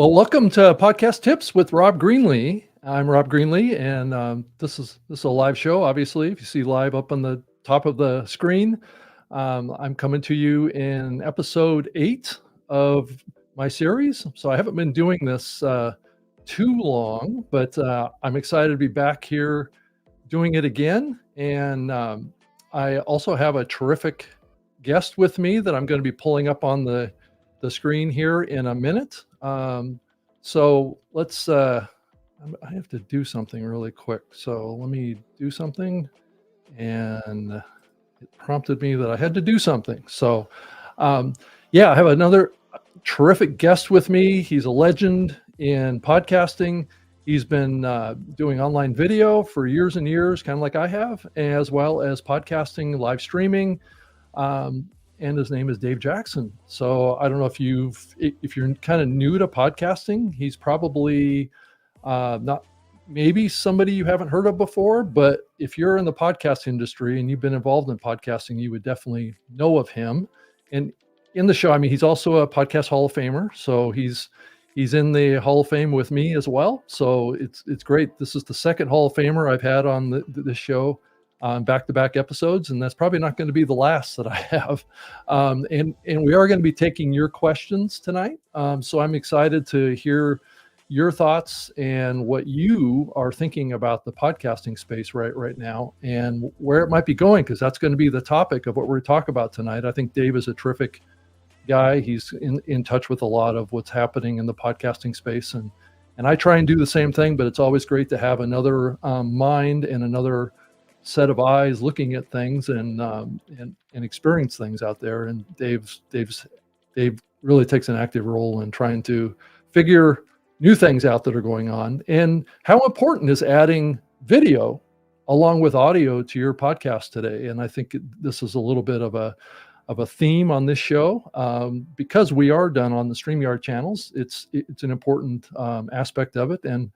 Well, welcome to Podcast Tips with Rob Greenlee. I'm Rob Greenlee, and this is a live show. Obviously, if you see live up on the top of the screen, I'm coming to you in episode 8 of my series. So I haven't been doing this too long, but I'm excited to be back here doing it again. And I also have a terrific guest with me that I'm going to be pulling up on the screen here in a minute. So let's, I have to do something really quick. So let me do something. And it prompted me that I had to do something. So, yeah, I have another terrific guest with me. He's a legend in podcasting. He's been doing online video for years and years, kind of like I have, as well as podcasting, live streaming. And his name is Dave Jackson. So I don't know if you're kind of new to podcasting, he's probably not maybe somebody you haven't heard of before, but if you're in the podcast industry and you've been involved in podcasting, you would definitely know of him. And in the show, I mean, he's also a podcast Hall of Famer. So he's in the Hall of Fame with me as well. So it's great. This is the second Hall of Famer I've had on this show. Back-to-back episodes, and that's probably not going to be the last that I have. And we are going to be taking your questions tonight. So I'm excited to hear your thoughts and what you are thinking about the podcasting space right now and where it might be going, because that's going to be the topic of what we're talking about tonight. I think Dave is a terrific guy. He's in touch with a lot of what's happening in the podcasting space, and I try and do the same thing, but it's always great to have another mind and another set of eyes looking at things and experience things out there. And Dave really takes an active role in trying to figure new things out that are going on, and how important is adding video along with audio to your podcast today. And I think this is a little bit of a theme on this show, because we are done on the StreamYard channels. It's an important aspect of it, and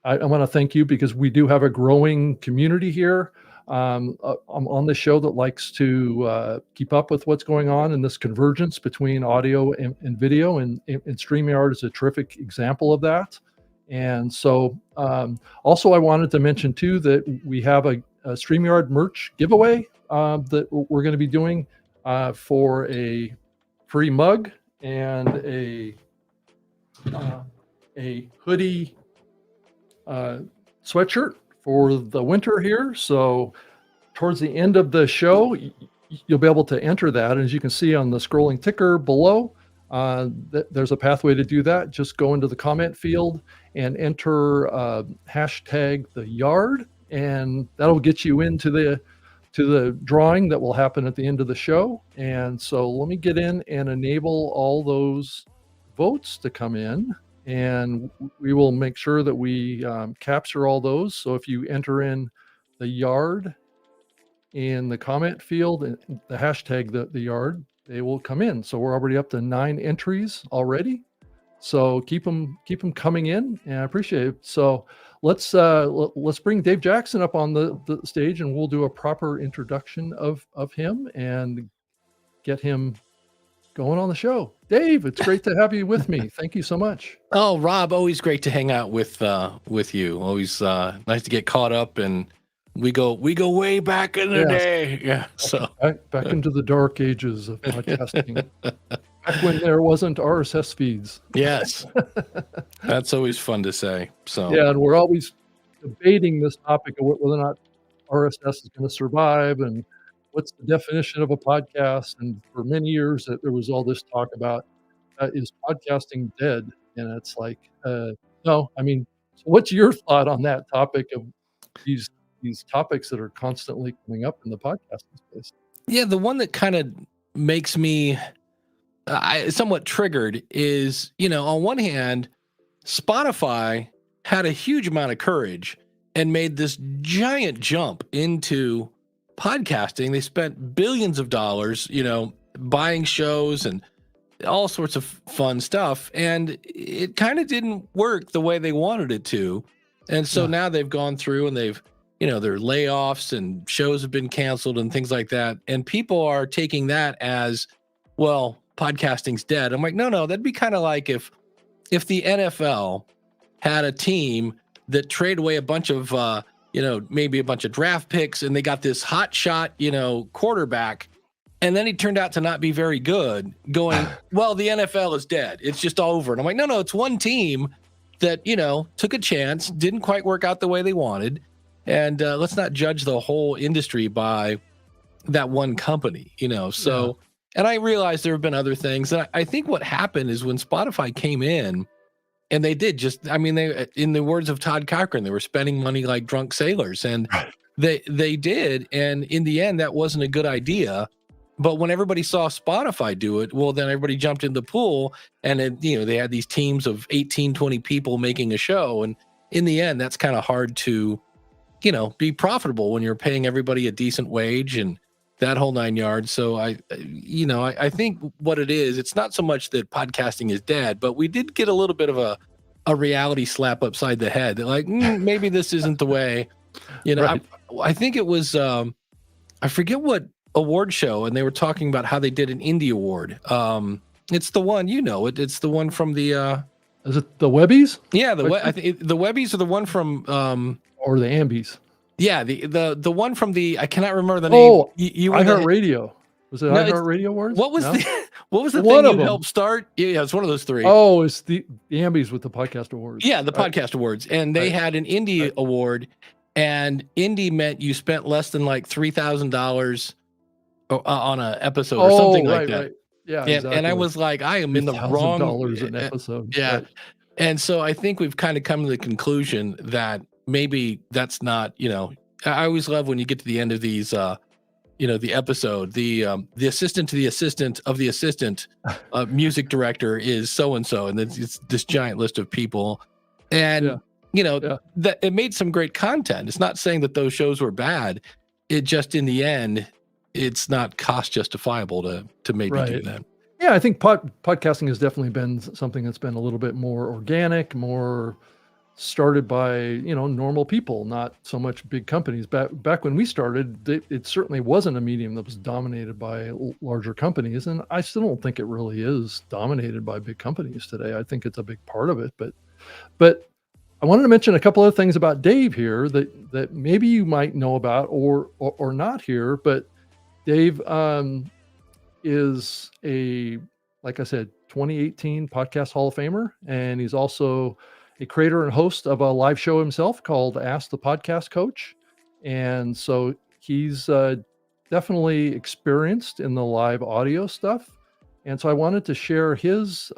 I want to thank you, because we do have a growing community here on the show that likes to keep up with what's going on in this convergence between audio and video, and StreamYard is a terrific example of that. And so also I wanted to mention too that we have a StreamYard merch giveaway that we're going to be doing for a free mug and a hoodie sweatshirt for the winter here. So towards the end of the show, you'll be able to enter that. And as you can see on the scrolling ticker below, there's a pathway to do that. Just go into the comment field and enter hashtag the yard, and that'll get you into the drawing that will happen at the end of the show. And so let me get in and enable all those votes to come in, and we will make sure that we capture all those. So if you enter in the yard in the comment field and the hashtag the yard, they will come in. So we're already up to 9 entries already. So keep them coming in, and I appreciate it. So let's bring Dave Jackson up on the stage, and we'll do a proper introduction of him and get him going on the show. Dave, it's great to have you with me. Thank you so much. Oh, Rob, always great to hang out with you. Always nice to get caught up, and we go way back in the day. Yeah. So back into the dark ages of podcasting. Back when there wasn't RSS feeds. Yes. That's always fun to say. So yeah, and we're always debating this topic of whether or not RSS is going to survive, and what's the definition of a podcast. And for many years there was all this talk about, is podcasting dead? And it's like, no. I mean, so what's your thought on that topic of these topics that are constantly coming up in the podcasting space? Yeah, the one that kind of makes me somewhat triggered is, on one hand, Spotify had a huge amount of courage and made this giant jump into podcasting. They spent billions of dollars, buying shows and all sorts of fun stuff, and it kind of didn't work the way they wanted it to. And so now they've gone through and they've, their layoffs and shows have been canceled and things like that. And people are taking that as, well, podcasting's dead. I'm like, no, that'd be kind of like if if the NFL had a team that traded away a bunch of, maybe a bunch of draft picks, and they got this hot shot, quarterback, and then he turned out to not be very good, going, well, the NFL is dead. It's just all over. And I'm like, no, it's one team that, took a chance, didn't quite work out the way they wanted. And let's not judge the whole industry by that one company, so. Yeah. And I realized there have been other things. And I think what happened is when Spotify came in, and they did they, in the words of Todd Cochran, they were spending money like drunk sailors, and they did. And in the end, that wasn't a good idea. But when everybody saw Spotify do it, well, then everybody jumped in the pool, and they had these teams of 18, 20 people making a show. And in the end, that's kind of hard to, be profitable when you're paying everybody a decent wage and that whole 9 yards. So I think what it is, it's not so much that podcasting is dead, but we did get a little bit of a reality slap upside the head that like, maybe this isn't the way, right. I think it was, I forget what award show, and they were talking about how they did an indie award. It's the one, it's the one from the, is it the Webbies? Yeah. I think the Webbies are the one from, or the Ambies. Yeah, the one from the, I cannot remember the name. Oh, iHeartRadio. Was it iHeartRadio Awards? What was the thing you helped start? Yeah, it's one of those three. Oh, it's the Ambies with the podcast awards. Yeah, the podcast awards, and they had an indie award, and indie meant you spent less than like $3,000 on an episode or something like that. Right. Yeah, exactly. And I was like, I am in the wrong $1,000 an episode. Yeah, right. And so I think we've kind of come to the conclusion that maybe that's not, I always love when you get to the end of these, the episode, the assistant to the assistant of the assistant music director is so-and-so. And then it's this giant list of people. And, that it made some great content. It's not saying that those shows were bad. It just, in the end, it's not cost justifiable to maybe do that. Yeah, I think podcasting has definitely been something that's been a little bit more organic, more started by normal people, not so much big companies. Back when we started, it certainly wasn't a medium that was dominated by larger companies, and I still don't think it really is dominated by big companies today. I think it's a big part of it, but I wanted to mention a couple of things about Dave here that maybe you might know about or not here. But Dave is like I said, 2018 Podcast Hall of Famer, and he's also a creator and host of a live show himself called Ask the Podcast Coach. And so he's definitely experienced in the live audio stuff. And so I wanted to share his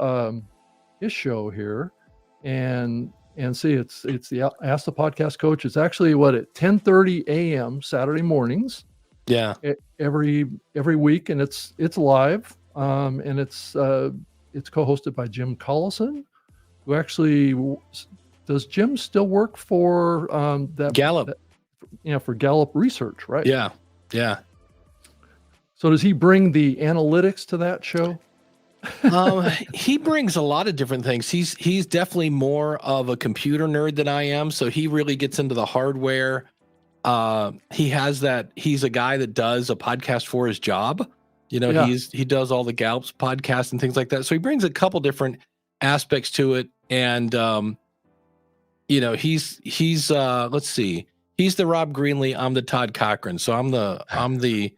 show here and see it's the Ask the Podcast Coach. It's actually at 10:30 a.m. Saturday mornings. Yeah. Every week, and it's live. And it's co-hosted by Jim Collison, who actually, does Jim still work for that Gallup? For Gallup Research, right? Yeah, yeah. So does he bring the analytics to that show? He brings a lot of different things. He's definitely more of a computer nerd than I am, so he really gets into the hardware. He's a guy that does a podcast for his job. He does all the Gallup's podcasts and things like that. So he brings a couple different aspects to it. And, he's let's see, he's the Rob Greenlee. I'm the Todd Cochran. So I'm the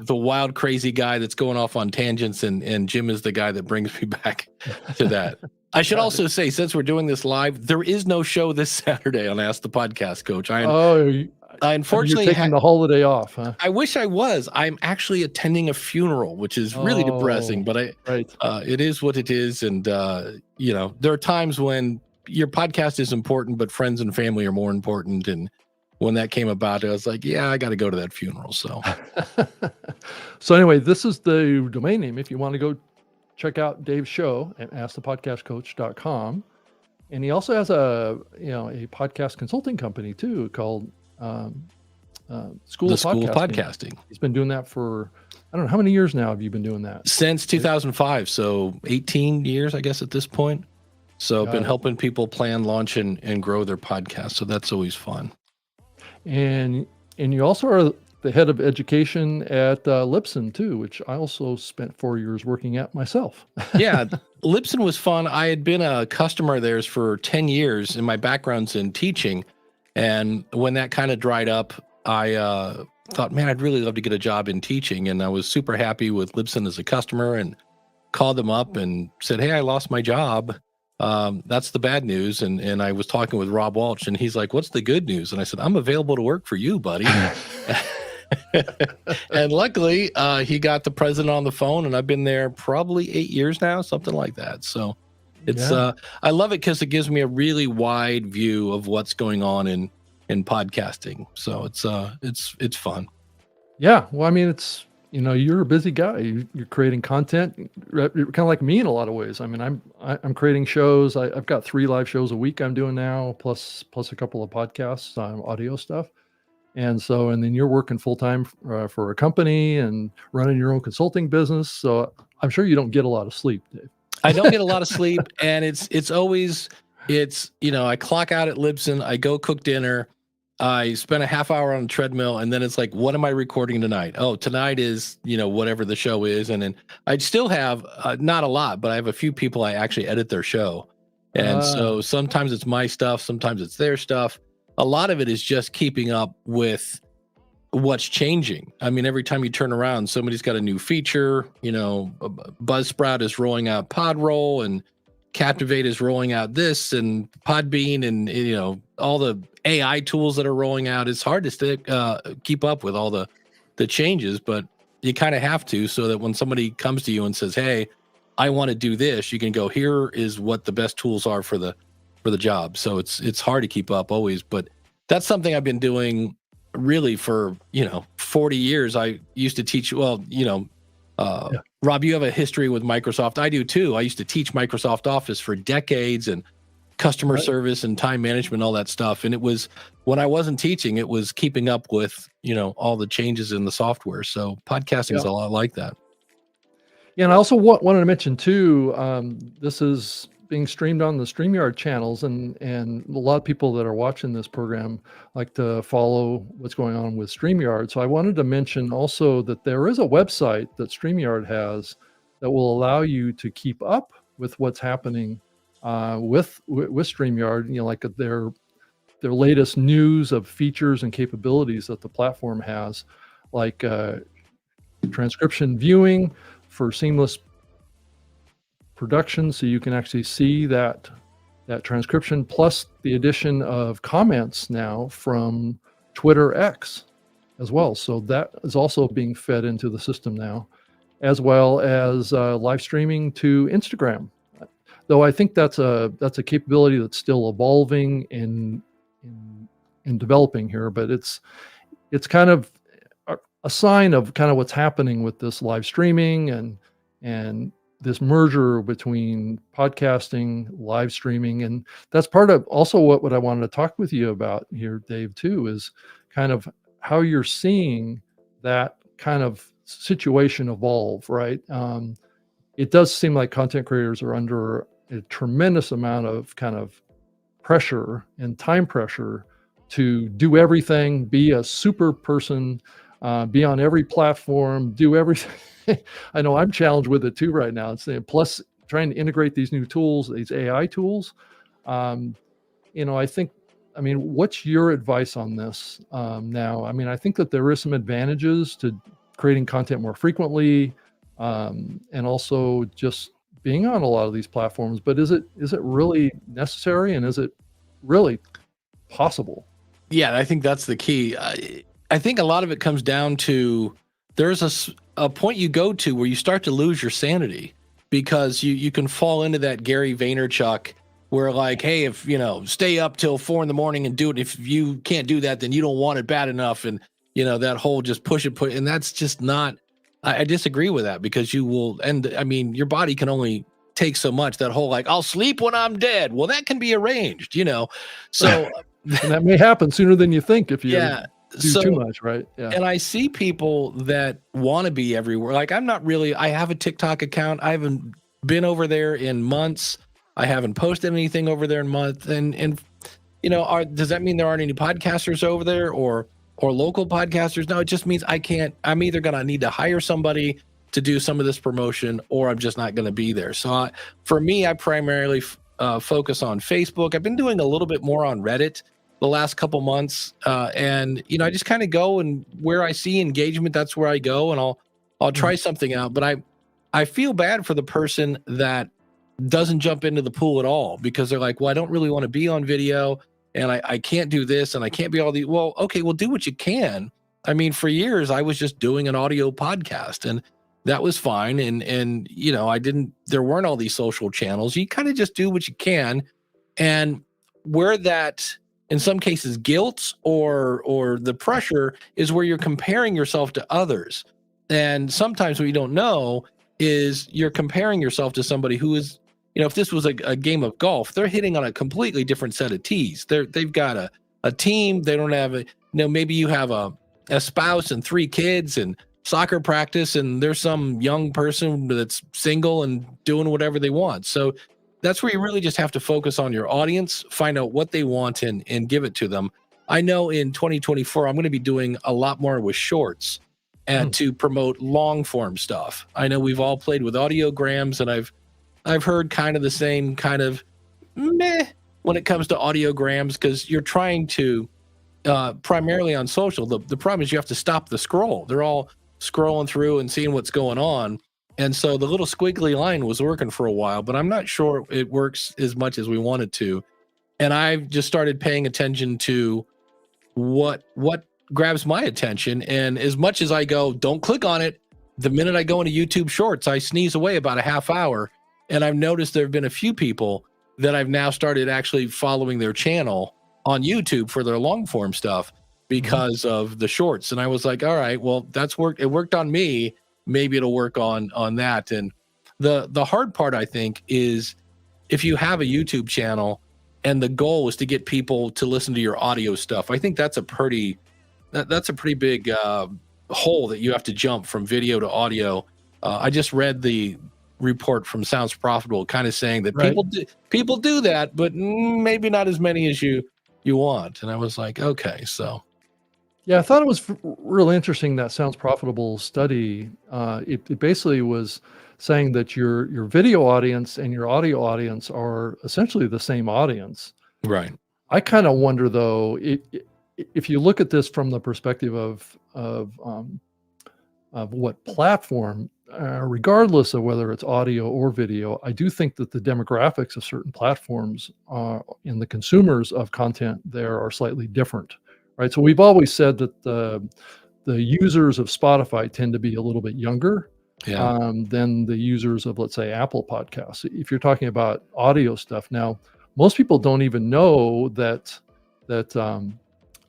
wild, crazy guy that's going off on tangents. And Jim is the guy that brings me back to that. I should also say, since we're doing this live, there is no show this Saturday on Ask the Podcast Coach. I unfortunately you're taking the holiday off, huh? I wish I was. I'm actually attending a funeral, which is really depressing, but it is what it is. And, there are times when your podcast is important, but friends and family are more important. And when that came about, I was like, yeah, I got to go to that funeral. So, so anyway, this is the domain name. If you want to go check out Dave's show at askthepodcastcoach.com. And he also has a podcast consulting company too, called School of Podcasting. He's been doing that for, I don't know, how many years now have you been doing that? Since 2005. So 18 years, I guess, at this point. So I've been helping people plan, launch, and grow their podcast. So that's always fun. And you also are the head of education at Lipson too, which I also spent 4 years working at myself. Yeah, Lipson was fun. I had been a customer of theirs for 10 years, and my background's in teaching. And when that kind of dried up, I thought, man, I'd really love to get a job in teaching. And I was super happy with Lipson as a customer and called them up and said, hey, I lost my job. That's the bad news. And I was talking with Rob Walsh, and he's like, what's the good news? And I said, I'm available to work for you, buddy. And luckily, he got the president on the phone, and I've been there probably 8 years now, something like that. So it's I love it because it gives me a really wide view of what's going on in podcasting. So it's fun. Yeah. Well, I mean, it's, you're a busy guy. You're creating content. You're kind of like me in a lot of ways. I mean, I'm creating shows. I've got 3 live shows a week I'm doing now, plus a couple of podcasts, audio stuff. And then you're working full time for a company and running your own consulting business. So I'm sure you don't get a lot of sleep, Dave. I don't get a lot of sleep, and it's always I clock out at Libsyn, I go cook dinner, I spend a half hour on the treadmill, and then it's like, what am I recording tonight? Oh, tonight is whatever the show is, and then I still have not a lot, but I have a few people I actually edit their show, and so sometimes it's my stuff, sometimes it's their stuff. A lot of it is just keeping up with what's changing. I mean, every time you turn around, somebody's got a new feature. Buzzsprout is rolling out Podroll, and Captivate is rolling out this, and Podbean, and all the AI tools that are rolling out. It's hard to keep up with all the changes, but you kind of have to, so that when somebody comes to you and says, "Hey, I want to do this," you can go, "Here is what the best tools are for the job." So it's hard to keep up always, but that's something I've been doing really for 40 years. I used to teach. Well, Rob, you have a history with Microsoft. I do too. I used to teach Microsoft Office for decades, and customer service and time management, all that stuff. And it was, when I wasn't teaching, it was keeping up with all the changes in the software. So podcasting is a lot like that. Yeah, and I also wanted to mention too, this is being streamed on the StreamYard channels, and a lot of people that are watching this program like to follow what's going on with StreamYard. So I wanted to mention also that there is a website that StreamYard has that will allow you to keep up with what's happening with StreamYard, like their latest news of features and capabilities that the platform has, like transcription viewing for seamless production, so you can actually see that transcription, plus the addition of comments now from Twitter X as well. So that is also being fed into the system now, as well as live streaming to Instagram. Though I think that's a capability that's still evolving and in developing here, but it's kind of a sign of kind of what's happening with this live streaming and this merger between podcasting, live streaming. And that's part of also what I wanted to talk with you about here, Dave, too, is kind of how you're seeing that kind of situation evolve, right? It does seem like content creators are under a tremendous amount of kind of pressure and time pressure to do everything, be a super person, be on every platform, do everything. I know I'm challenged with it too right now. It's plus trying to integrate these new tools, these AI tools. I think, what's your advice on this now? I think that there is some advantages to creating content more frequently, and also just being on a lot of these platforms, but is it really necessary, and is it really possible? Yeah, I think that's the key. I think a lot of it comes down to, there's a point you go to where you start to lose your sanity, because you can fall into that Gary Vaynerchuk where, like, hey, if stay up till 4 a.m. and do it. If you can't do that, then you don't want it bad enough. And that whole just push, and that's just not, I disagree with that, because you will, and your body can only take so much. That whole, like, I'll sleep when I'm dead. Well, that can be arranged, so and that may happen sooner than you think if you do too much, right? Yeah. And I see people that want to be everywhere. Like, I have a TikTok account. I haven't been over there in months. I haven't posted anything over there in months. And does that mean there aren't any podcasters over there? Or or local podcasters. No, it just means I'm either going to need to hire somebody to do some of this promotion, or I'm just not going to be there. So for me, I primarily focus on Facebook. I've been doing a little bit more on Reddit the last couple months. And, I just kind of go, and where I see engagement, that's where I go, and I'll try something out. But I feel bad for the person that doesn't jump into the pool at all, because they're like, well, I don't really want to be on video, and I can't do this, and I can't be all the, well, okay, well, do what you can. I mean, for years, I was just doing an audio podcast, and that was fine. And there weren't all these social channels. You kind of just do what you can. And where that, in some cases, guilt or the pressure is where you're comparing yourself to others. And sometimes what you don't know is you're comparing yourself to somebody who is, if this was a game of golf, they're hitting on a completely different set of tees. They've got a team. They don't have maybe you have a spouse and 3 kids and soccer practice, and there's some young person that's single and doing whatever they want. So that's where you really just have to focus on your audience, find out what they want, and give it to them. I know in 2024, I'm going to be doing a lot more with shorts and to promote long form stuff. I know we've all played with audiograms, and I've heard kind of the same kind of meh when it comes to audiograms, because you're trying to primarily on social. The problem is you have to stop the scroll. They're all scrolling through and seeing what's going on. And so the little squiggly line was working for a while, but I'm not sure it works as much as we want it to. And I've just started paying attention to what grabs my attention. And as much as I go, don't click on it, the minute I go into YouTube Shorts, I sneeze away about a half hour. And I've noticed there have been a few people that I've now started actually following their channel on YouTube for their long form stuff because of the shorts. And I was like, all right, well, that's worked. It worked on me. Maybe it'll work on that. And the hard part, I think, is if you have a YouTube channel and the goal is to get people to listen to your audio stuff, I think that's a pretty big hole that you have to jump from video to audio. I just read the report from Sounds Profitable, kind of saying that people do that, but maybe not as many as you want. And I was like, okay, so. Yeah, I thought it was really interesting, that Sounds Profitable study. It basically was saying that your video audience and your audio audience are essentially the same audience. Right. I kind of wonder, though, if you look at this from the perspective of what platform, regardless of whether it's audio or video, I do think that the demographics of certain platforms and the consumers of content there are slightly different. Right. So we've always said that the users of Spotify tend to be a little bit younger than the users of, let's say, Apple Podcasts. If you're talking about audio stuff now, most people don't even know that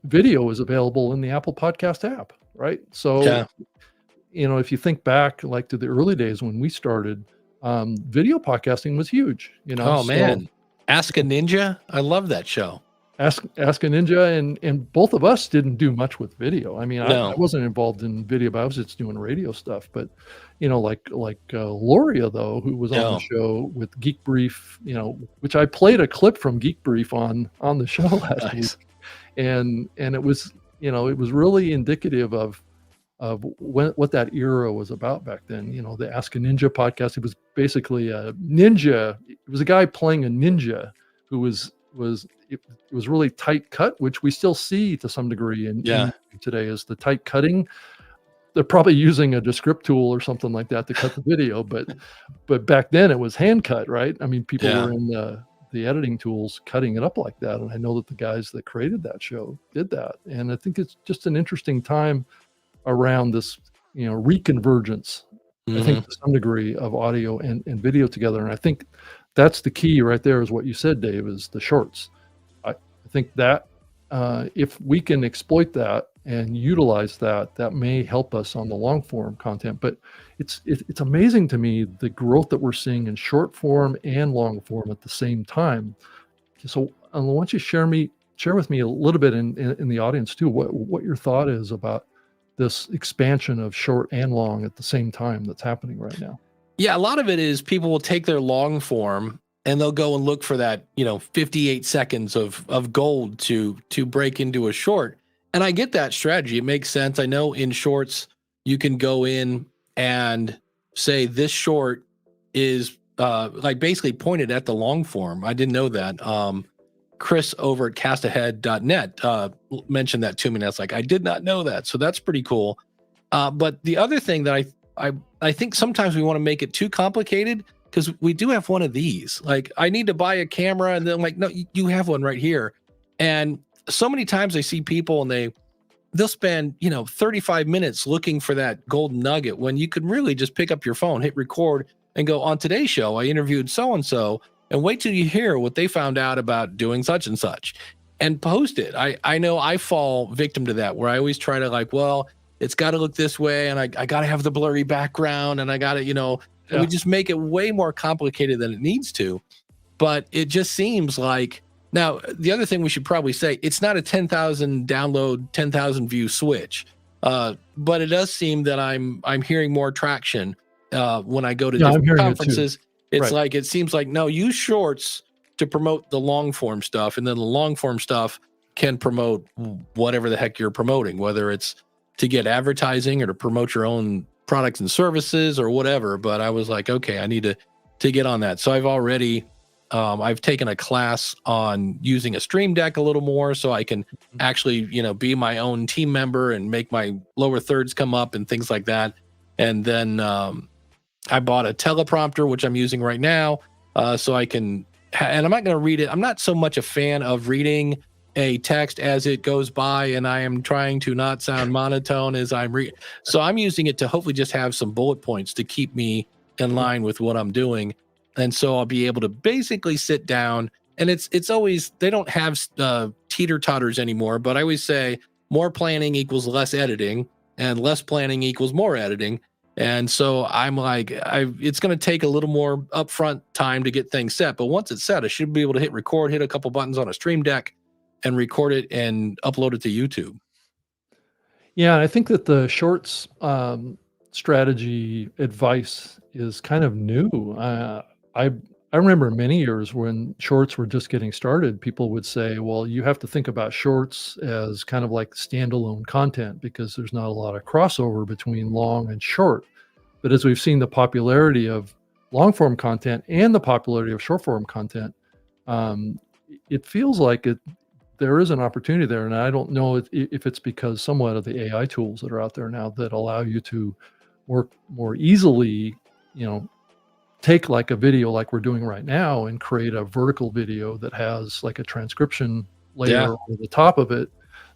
video is available in the Apple Podcast app. Right. So, if you think back like to the early days when we started, video podcasting was huge. Man, Ask a Ninja. I love that show. Ask a Ninja, and both of us didn't do much with video. I mean, I wasn't involved in video, but I was just doing radio stuff. But like Loria, though, who was on the show with Geek Brief, which I played a clip from Geek Brief on the show last week, and it was it was really indicative of what that era was about back then. The Ask a Ninja podcast. It was basically a ninja. It was a guy playing a ninja who was really tight cut, which we still see to some degree in today, is the tight cutting. They're probably using a Descript tool or something like that to cut the video, but back then it was hand cut, right? I mean, people were in the editing tools cutting it up like that, and I know that the guys that created that show did that. And I think it's just an interesting time around this reconvergence, I think, to some degree, of audio and video together. And I think that's the key right there, is what you said, Dave, is the shorts. I think that if we can exploit that and utilize that, that may help us on the long form content. But it's amazing to me the growth that we're seeing in short form and long form at the same time. So why don't you share with me a little bit in the audience too, what your thought is about this expansion of short and long at the same time that's happening right now. Yeah, a lot of it is people will take their long form and they'll go and look for that, 58 seconds of gold to break into a short. And I get that strategy. It makes sense. I know in shorts, you can go in and say this short is like basically pointed at the long form. I didn't know that. Chris over at castahead.net mentioned that to me. And I was like, I did not know that. So that's pretty cool. But the other thing that I think sometimes we want to make it too complicated, because we do have one of these. Like, I need to buy a camera, and then I'm like, no, you have one right here. And so many times I see people and they'll spend 35 minutes looking for that golden nugget when you could really just pick up your phone, hit record, and go, on today's show I interviewed so and so, and wait till you hear what they found out about doing such and such, and post it. I know I fall victim to that, where I always try to like, well, it's got to look this way, and I got to have the blurry background, and I got to, and we just make it way more complicated than it needs to. But it just seems like, now the other thing we should probably say, it's not a 10,000 download, 10,000 view switch, but it does seem that I'm hearing more traction when I go to different conferences. It's right. Like, it seems like, no, use shorts to promote the long form stuff, and then the long form stuff can promote whatever the heck you're promoting, whether it's to get advertising or to promote your own products and services or whatever. But I was like, okay, I need to get on that. So I've already I've taken a class on using a Stream Deck a little more, so I can actually be my own team member and make my lower thirds come up and things like that. And then I bought a teleprompter, which I'm using right now, so I can and I'm not going to read it. I'm not so much a fan of reading a text as it goes by, and I am trying to not sound monotone as I'm reading. So I'm using it to hopefully just have some bullet points to keep me in line with what I'm doing. And so I'll be able to basically sit down, and it's always, they don't have teeter-totters anymore, but I always say more planning equals less editing, and less planning equals more editing. And so I'm like, it's going to take a little more upfront time to get things set. But once it's set, I should be able to hit record, hit a couple buttons on a Stream Deck, and record it and upload it to YouTube. Yeah, I think that the shorts strategy advice is kind of new. I remember many years when shorts were just getting started, people would say, well, you have to think about shorts as kind of like standalone content because there's not a lot of crossover between long and short. But as we've seen the popularity of long form content and the popularity of short form content, it feels like there is an opportunity there. And I don't know if it's because somewhat of the AI tools that are out there now that allow you to work more easily, take like a video like we're doing right now and create a vertical video that has like a transcription layer over the top of it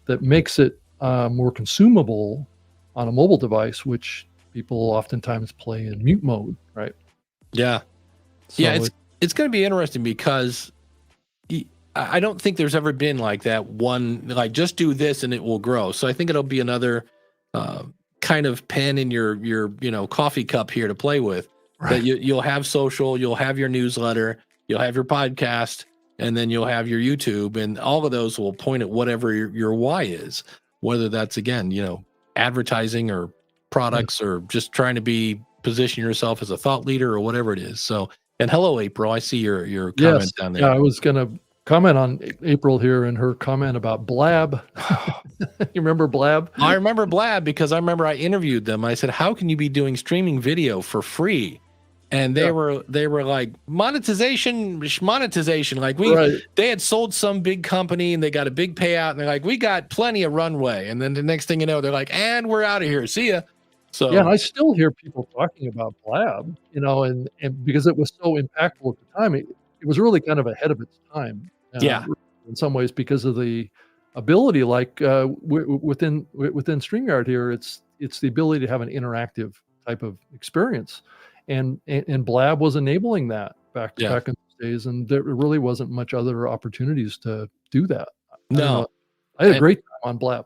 that makes it more consumable on a mobile device, which people oftentimes play in mute mode, right? Yeah. So yeah, it's going to be interesting because I don't think there's ever been like that one, like just do this and it will grow. So I think it'll be another kind of pen in your coffee cup here to play with. Right. That you'll have social, you'll have your newsletter, you'll have your podcast, and then you'll have your YouTube, and all of those will point at whatever your why is, whether that's, again, advertising or products or just trying to position yourself as a thought leader or whatever it is. So, and hello, April. I see your comment down there. Yeah, I was going to comment on April here and her comment about Blab. You remember Blab? I remember Blab because I remember I interviewed them. I said, how can you be doing streaming video for free? And they were like, monetization. Like they had sold some big company and they got a big payout and they're like, we got plenty of runway. And then the next thing you know, they're like, and we're out of here. See ya. So yeah, and I still hear people talking about Blab, and because it was so impactful at the time, it was really kind of ahead of its time. In some ways, because of the ability, like within StreamYard here, it's the ability to have an interactive type of experience. And Blab was enabling that back in those days, and there really wasn't much other opportunities to do that. No, I had a great time on Blab.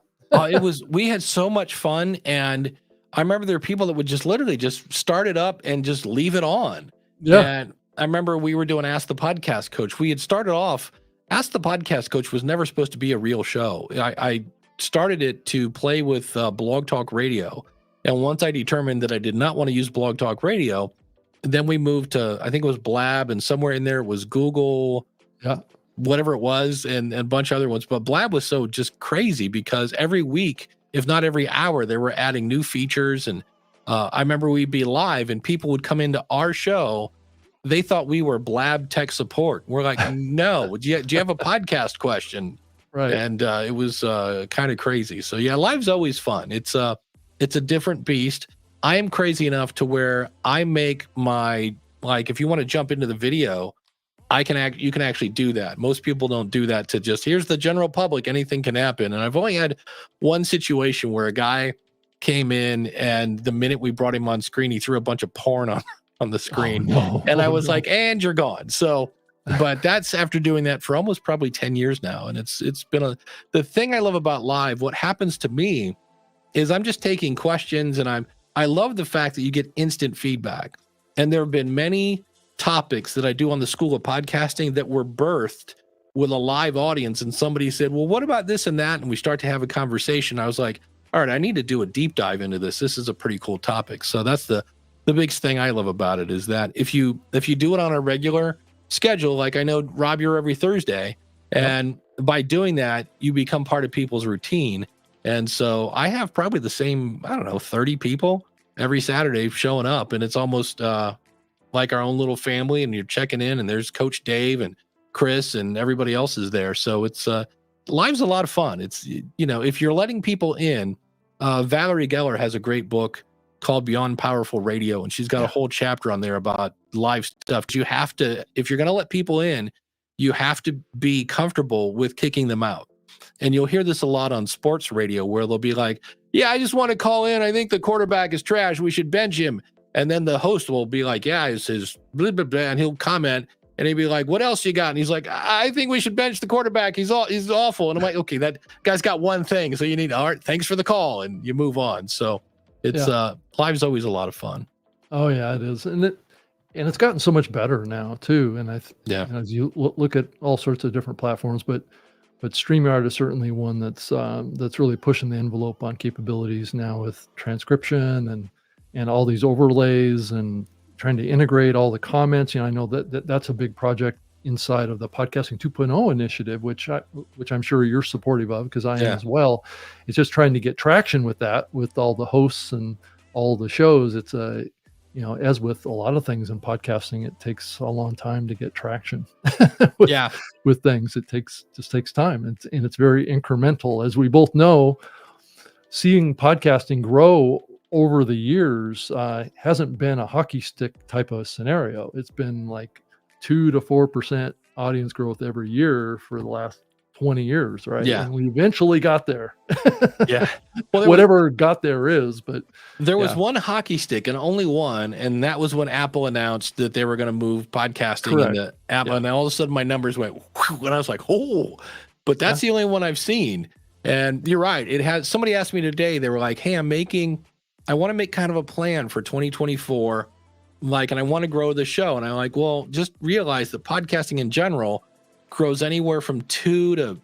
We had so much fun, and I remember there were people that would just literally just start it up and just leave it on. Yeah, and I remember we were doing Ask the Podcast Coach. We had started off. Ask the Podcast Coach was never supposed to be a real show. I started it to play with Blog Talk Radio. And once I determined that I did not want to use Blog Talk Radio, then we moved to, I think it was Blab, and somewhere in there it was Google. Yeah. whatever it was, and a bunch of other ones. But Blab was so just crazy because every week, if not every hour, they were adding new features. And I remember we'd be live and people would come into our show. They thought we were Blab tech support. We're like, no, do you have a podcast question? Right. And it was kind of crazy. So yeah, live's always fun. It's a different beast. I am crazy enough to where I make my, like, if you want to jump into the video, you can actually do that. Most people don't do that to just, here's the general public, anything can happen. And I've only had one situation where a guy came in and the minute we brought him on screen, he threw a bunch of porn on the screen. Oh, no. And I was like, and you're gone. So, but that's after doing that for almost probably 10 years now. And it's been the thing I love about live, what happens to me is I'm just taking questions, and I love the fact that you get instant feedback. And there have been many topics that I do on the School of Podcasting that were birthed with a live audience, and somebody said, well, what about this and that? And we start to have a conversation. I was like, all right, I need to do a deep dive into this. This is a pretty cool topic. So that's the biggest thing I love about it, is that if you do it on a regular schedule, like I know, Rob, you're every Thursday, and by doing that, you become part of people's routine. And so I have probably the same, 30 people every Saturday showing up, and it's almost like our own little family, and you're checking in, and there's Coach Dave and Chris and everybody else is there. So it's live's a lot of fun. It's, if you're letting people in, Valerie Geller has a great book called Beyond Powerful Radio, and she's got a whole chapter on there about live stuff. You have to, if you're going to let people in, you have to be comfortable with kicking them out. And you'll hear this a lot on sports radio, where they'll be like, yeah, I just want to call in, I think the quarterback is trash, we should bench him. And then the host will be like, yeah, it's his blah, blah, blah, and he'll comment, and he'll be like, what else you got? And he's like, I think we should bench the quarterback, he's awful. And I'm like, okay, that guy's got one thing, so you need, all right, thanks for the call, and you move on. So it's live's always a lot of fun. Oh yeah, it is. And it's gotten so much better now too. And as you look at all sorts of different platforms, but StreamYard is certainly one that's really pushing the envelope on capabilities now, with transcription and all these overlays, and trying to integrate all the comments. I know that's a big project inside of the Podcasting 2.0 initiative, which I'm sure you're supportive of, because I am as well. It's just trying to get traction with that, with all the hosts and all the shows. It's as with a lot of things in podcasting, it takes a long time to get traction. with things, it just takes time. And it's very incremental, as we both know. Seeing podcasting grow over the years hasn't been a hockey stick type of scenario. It's been like 2 to 4% audience growth every year for the last 20 years, right? Yeah. And we eventually got there. Yeah. Well, whatever got there is, but there was one hockey stick, and only one, and that was when Apple announced that they were going to move podcasting into Apple. And all of a sudden my numbers went, whew, and I was like, oh, but that's the only one I've seen. And you're right. Somebody asked me today, they were like, hey, I want to make kind of a plan for 2024, and I want to grow the show. And I'm like, well, just realize that podcasting in general grows anywhere from 2 to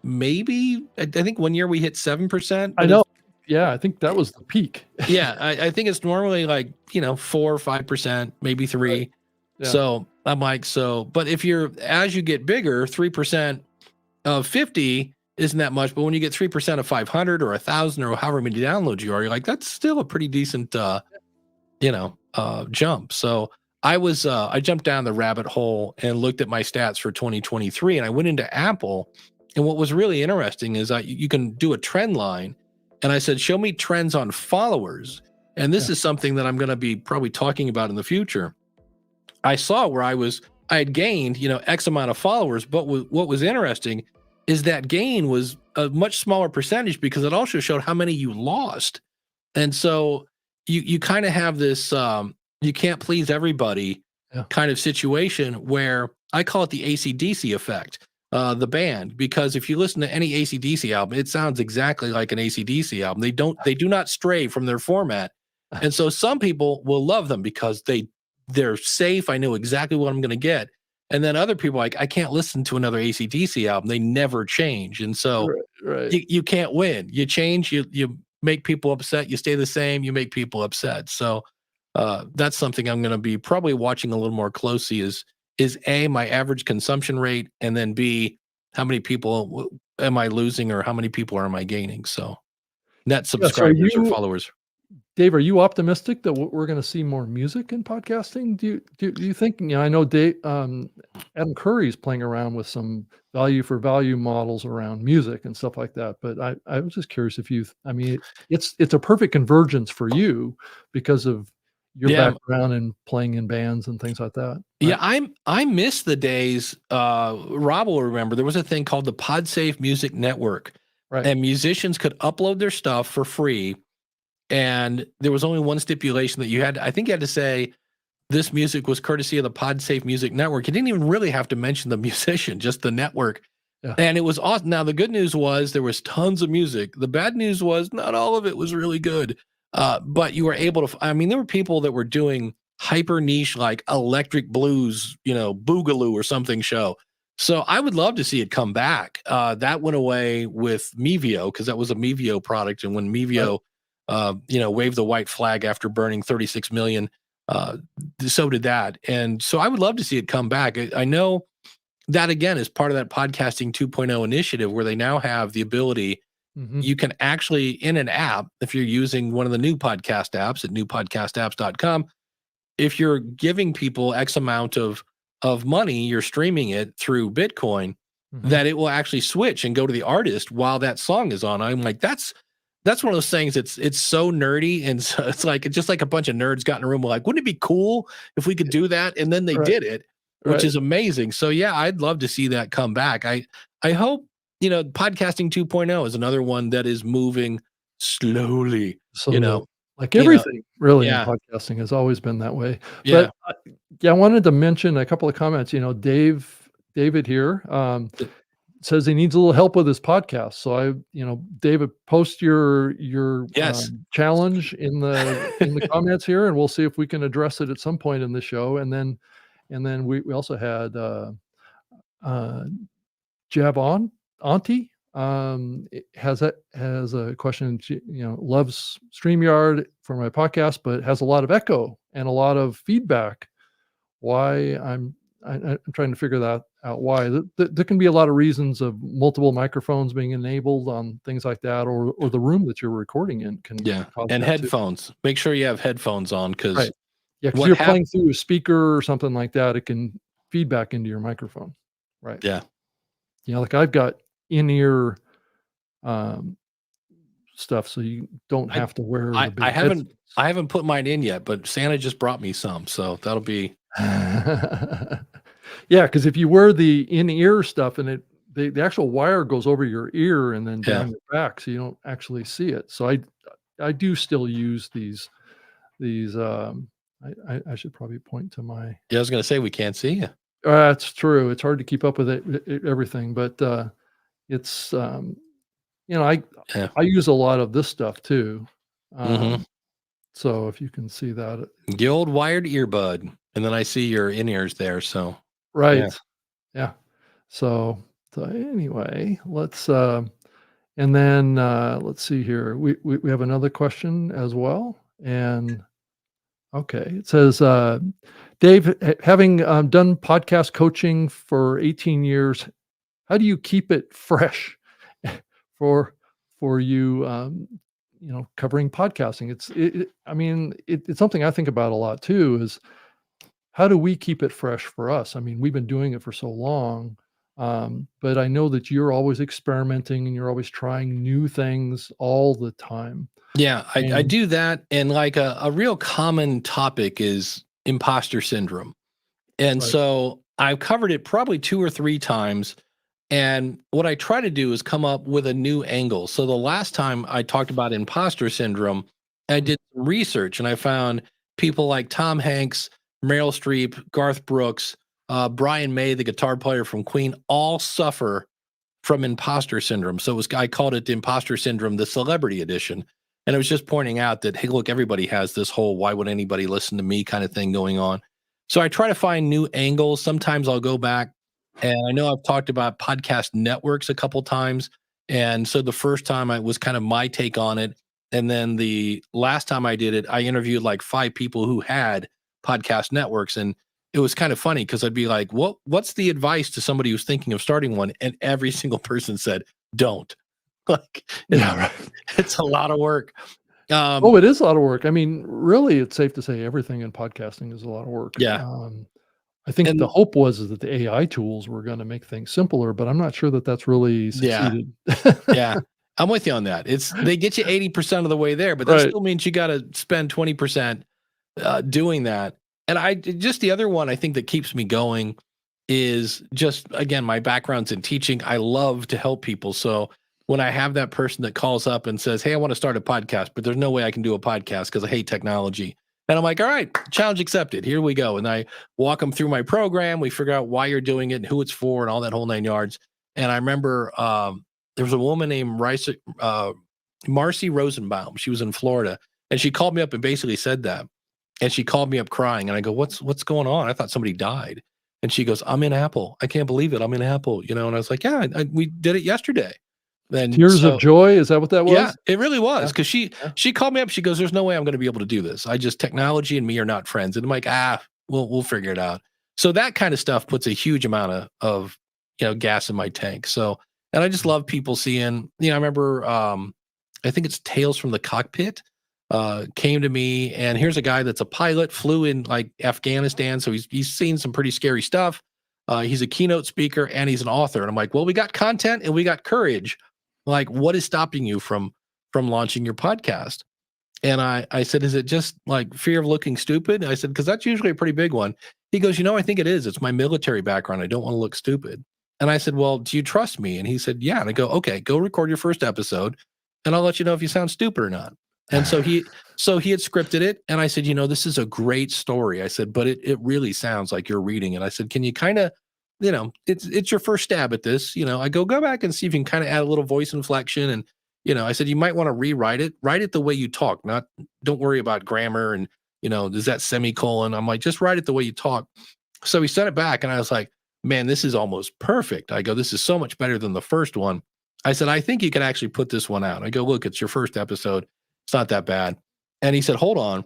maybe, I think one year we hit 7%. I know. Yeah, I think that was the peak. I think it's normally 4 or 5%, maybe 3. Right. Yeah. So I'm like, but as you get bigger, 3% of 50 isn't that much, but when you get 3% of 500 or 1,000 or however many downloads you are, you're like, that's still a pretty decent, jump. So I jumped down the rabbit hole and looked at my stats for 2023, and I went into Apple. And what was really interesting is you can do a trend line, and I said, show me trends on followers. And this is something that I'm going to be probably talking about in the future. I saw where I had gained, X amount of followers, but what was interesting is that gain was a much smaller percentage, because it also showed how many you lost. And so you kind of have this, you can't please everybody kind of situation, where I call it the AC/DC effect, the band, because if you listen to any AC/DC album, it sounds exactly like an AC/DC album. They do not stray from their format. And so some people will love them because they're safe. I know exactly what I'm going to get. And then other people I can't listen to another AC/DC album. They never change. And so you can't win. You change, you make people upset. You stay the same, you make people upset. So that's something I'm going to be probably watching a little more closely, is is A, my average consumption rate, and then B, how many people am I losing or how many people am I gaining? So net Yeah. So subscribers or followers. Dave, are you optimistic that we're going to see more music in podcasting? Do you think? I know Adam Curry's playing around with some value for value models around music and stuff like that. But I was just curious if I mean, it's a perfect convergence for you because of your Yeah. background in playing in bands and things like that. Yeah, Right? I miss the days. Rob will remember there was a thing called the PodSafe Music Network, Right. and musicians could upload their stuff for free. And there was only one stipulation that you had. I think you had to say this music was courtesy of the PodSafe Music Network. You didn't even really have to mention the musician, just the network. Yeah. And it was awesome. Now the good news was there was tons of music. The bad news was not all of it was really good. But you were able to. I mean, there were people that were doing hyper niche like electric blues, boogaloo or something show. So I would love to see it come back. That went away with Mevio because that was a Mevio product, and when Mevio, waved the white flag after burning 36 million, so did that. And so I would love to see it come back. I know that again is part of that podcasting 2.0 initiative where they now have the ability. Hmm. You can actually in an app, if you're using one of the new podcast apps at newpodcastapps.com, if you're giving people X amount of money, you're streaming it through Bitcoin, Hmm. that it will actually switch and go to the artist while that song is on. I'm like, that's one of those things. It's so nerdy, and so it's like just like a bunch of nerds got in a room like, wouldn't it be cool if we could do that? And then they Right. did it, which Right. is amazing. So yeah, I'd love to see that come back. I hope podcasting 2.0 is another one that is moving slowly. You So, know, like you know, everything really in yeah, podcasting has always been that way. yeah. But, yeah, I wanted to mention a couple of comments. David here, says he needs a little help with his podcast. So David, post your, Yes. challenge in the comments here, and we'll see if we can address it at some point in the show. And then we also had, uh Javon Auntie has a question. She, loves StreamYard for my podcast, but has a lot of echo and a lot of feedback. Why I'm trying to figure that out. Why there can be a lot of reasons of multiple microphones being enabled on things like that, or the room that you're recording in can Yeah, cause and that too. headphones. Make sure you have headphones on because Right. Yeah, because what you're happened? playing through a speaker or something like that. It can feedback into your microphone. Right. Yeah, Like I've got in-ear um, stuff, so you don't I have to wear I the I big haven't headphones. I haven't put mine in yet, but Santa just brought me some, so that'll be Yeah, because if you wear the in-ear stuff and the actual wire goes over your ear and then yeah. down your back, so you don't actually see it. So I do still use these. I should probably point to my. Yeah, I was gonna say we can't see you. That's true. It's hard to keep up with everything, but it's I Yeah. I use a lot of this stuff too. Mhm. Um, so if you can see that, The old wired earbud, and then I see your in-ears there, so yeah. right? Yeah. So anyway, and then let's see here. We have another question as well, and okay, it says, Dave, having done podcast coaching for 18 years, how do you keep it fresh for you? Covering podcasting. It's something I think about a lot too. Is how do we keep it fresh for us? I mean, we've been doing it for so long, but I know that you're always experimenting and you're always trying new things all the time. Yeah, I And do that, and, like, a real common topic is imposter syndrome, and right, so I've covered it probably 2 or 3 times, and what I try to do is come up with a new angle. So the last time I talked about imposter syndrome, I did some research, and I found people like Tom Hanks, Meryl Streep, Garth Brooks, Brian May, the guitar player from Queen, all suffer from imposter syndrome. So I called it the imposter syndrome, the celebrity edition. And it was just pointing out that, hey, look, everybody has this whole why would anybody listen to me kind of thing going on. So I try to find new angles. Sometimes I'll go back, and I know I've talked about podcast networks a couple times. And so the first time I was kind of my take on it. And then the last time I did it, I interviewed like 5 people who had podcast networks. And it was kind of funny because I'd be like, what's the advice to somebody who's thinking of starting one? And every single person said, don't. Like, Yeah, right. it's a lot of work. Oh, it is a lot of work. I mean, really, it's safe to say everything in podcasting is a lot of work. Yeah. I think the And hope was that the AI tools were gonna make things simpler, but I'm not sure that that's really yeah, succeeded. yeah, I'm with you on that. They get you 80% of the way there, but that Right. still means you got to spend 20% doing that. And just the other one I think that keeps me going is just, again, my background's in teaching. I love to help people. So when I have that person that calls up and says, hey, I want to start a podcast, but there's no way I can do a podcast because I hate technology. And I'm like, all right, challenge accepted. Here we go. And I walk them through my program. We figure out why you're doing it and who it's for and all that whole 9 yards. And I remember there was a woman named Marcy Rosenbaum. She was in Florida, and she called me up and basically said that. And she called me up crying, and I go, "What's going on?" I thought somebody died. And she goes, "I'm in Apple. I can't believe it. I'm in Apple." And I was like, "Yeah, we did it yesterday." Then Tears of so joy, is that what that yeah, was? it really was Yeah, because yeah. she called me up. She goes, "There's no way I'm going to be able to do this. Technology and me are not friends." And I'm like, we'll figure it out. So that kind of stuff puts a huge amount of gas in my tank. So, and I just love people seeing. I remember I think it's Tales from the Cockpit came to me, and here's a guy that's a pilot, flew in like Afghanistan, so he's seen some pretty scary stuff. He's a keynote speaker and he's an author, and I'm like, well, we got content and we got courage. Like, what is stopping you from launching your podcast? And I said, is it just like fear of looking stupid? I said, because that's usually a pretty big one. He goes, I think it is. It's my military background. I don't want to look stupid. And I said, well, do you trust me? And he said, yeah. And I go, okay, go record your first episode and I'll let you know if you sound stupid or not. And so he had scripted it. And I said, this is a great story. I said, but it really sounds like you're reading it. I said, can you kind of, it's your first stab at this. I go back and see if you can kind of add a little voice inflection. And, I said, you might want to rewrite it, write it the way you talk, don't worry about grammar. And, is that semicolon? I'm like, just write it the way you talk. So he sent it back and I was like, man, this is almost perfect. I go, this is so much better than the first one. I said, I think you can actually put this one out. I go, look, it's your first episode. It's not that bad. And he said, hold on.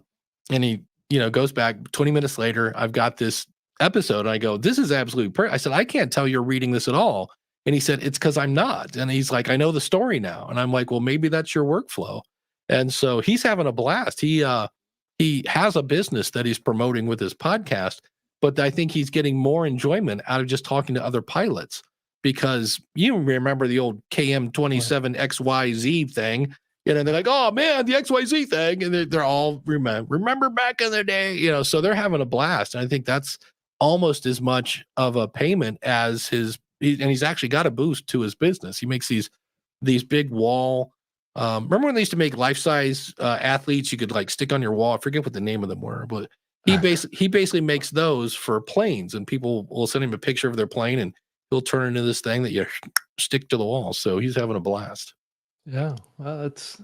And he, goes back 20 minutes later. I've got this episode. And I go, this is absolutely perfect. I said, I can't tell you're reading this at all. And he said, it's because I'm not. And he's like, I know the story now. And I'm like, well, maybe that's your workflow. And so he's having a blast. He has a business that he's promoting with his podcast, but I think he's getting more enjoyment out of just talking to other pilots, because you remember the old KM27XYZ thing. They're like, oh man, the XYZ thing. And they're all remember back in the day, so they're having a blast. And I think that's almost as much of a payment as and he's actually got a boost to his business. He makes these big wall. Remember when they used to make life-size athletes you could like stick on your wall? I forget what the name of them were, but he basically makes those for planes, and people will send him a picture of their plane and he'll turn into this thing that you stick to the wall. So he's having a blast. Yeah, well, it's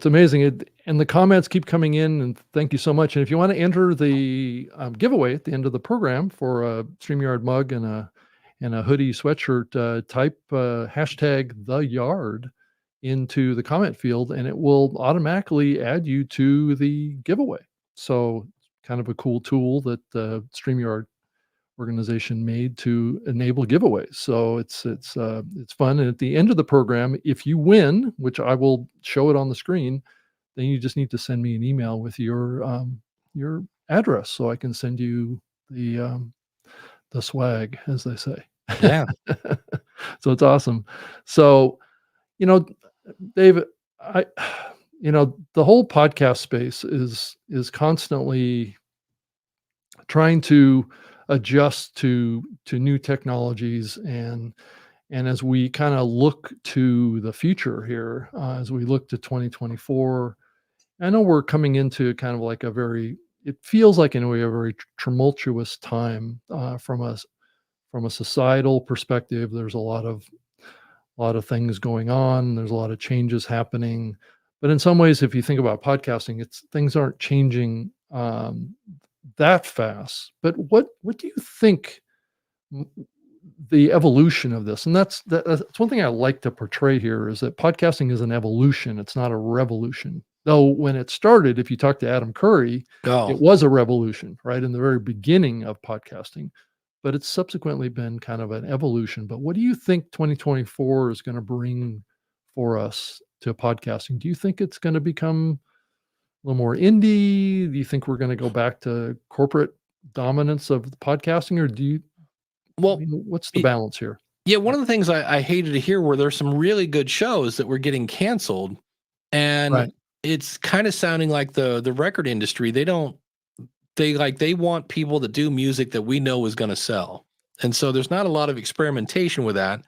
amazing. And the comments keep coming in, and thank you so much. And if you want to enter the giveaway at the end of the program for a StreamYard mug and a hoodie sweatshirt, type hashtag the yard into the comment field, and it will automatically add you to the giveaway. So kind of a cool tool that the StreamYard organization made to enable giveaways. So it's fun. And at the end of the program, if you win, which I will show it on the screen, then you just need to send me an email with your address so I can send you the swag, as they say. Yeah. So it's awesome. So, Dave, I the whole podcast space is constantly trying to adjust to new technologies, and as we kind of look to the future here, as we look to 2024, I know we're coming into kind of like it feels like in a way a very tumultuous time, from a societal perspective. There's a lot of things going on. There's a lot of changes happening, but in some ways, if you think about podcasting, things aren't changing that fast. But what do you think the evolution of this? And that's one thing I like to portray here, is that podcasting is an evolution. It's not a revolution. Though when it started, if you talk to Adam Curry, Oh, it was a revolution, right, in the very beginning of podcasting, but it's subsequently been kind of an evolution. But what do you think 2024 is gonna bring for us to podcasting? Do you think it's gonna become a little more indie? Do you think we're gonna go back to corporate dominance of the podcasting, or do you I well, mean, what's the balance here? yeah, one of the things I hated to hear were there's some really good shows that were getting canceled, and Right. it's kind of sounding like the record industry. They want people to do music that we know is going to sell, and so there's not a lot of experimentation with that.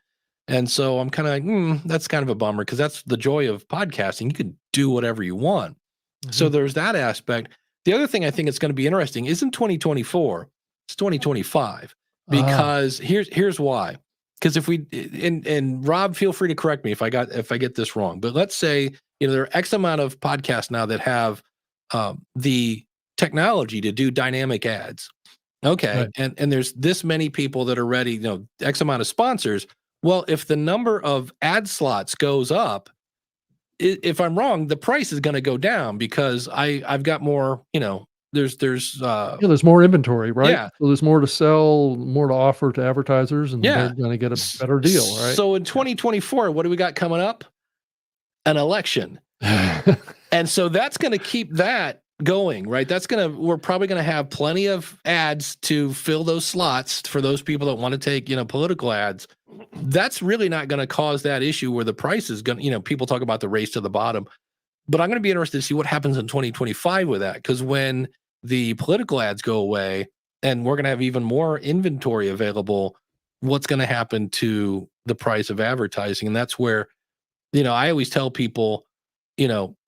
And so I'm kind of like, that's kind of a bummer because that's the joy of podcasting. You can do whatever you want. So Mhm. there's that aspect. The other thing I think it's going to be interesting isn't 2024, it's 2025 Ah, because here's why. Because if we and Rob, feel free to correct me if I get this wrong. But let's say there are X amount of podcasts now that have the technology to do dynamic ads. Okay, right. and there's this many people that are ready. X amount of sponsors. Well, if the number of ad slots goes up, if I'm wrong, the price is going to go down because I've got more. There's Yeah, there's more inventory, right? yeah, So there's more to sell, more to offer to advertisers, and they're yeah. gonna get a better deal, right? So in 2024, what do we got coming up? An election. Yeah. And so that's going to keep that going, right? We're probably going to have plenty of ads to fill those slots for those people that want to take, political ads. That's really not going to cause that issue where the price is going to, people talk about the race to the bottom. But I'm going to be interested to see what happens in 2025 with that. Because when the political ads go away and we're going to have even more inventory available, what's going to happen to the price of advertising? And that's where, I always tell people,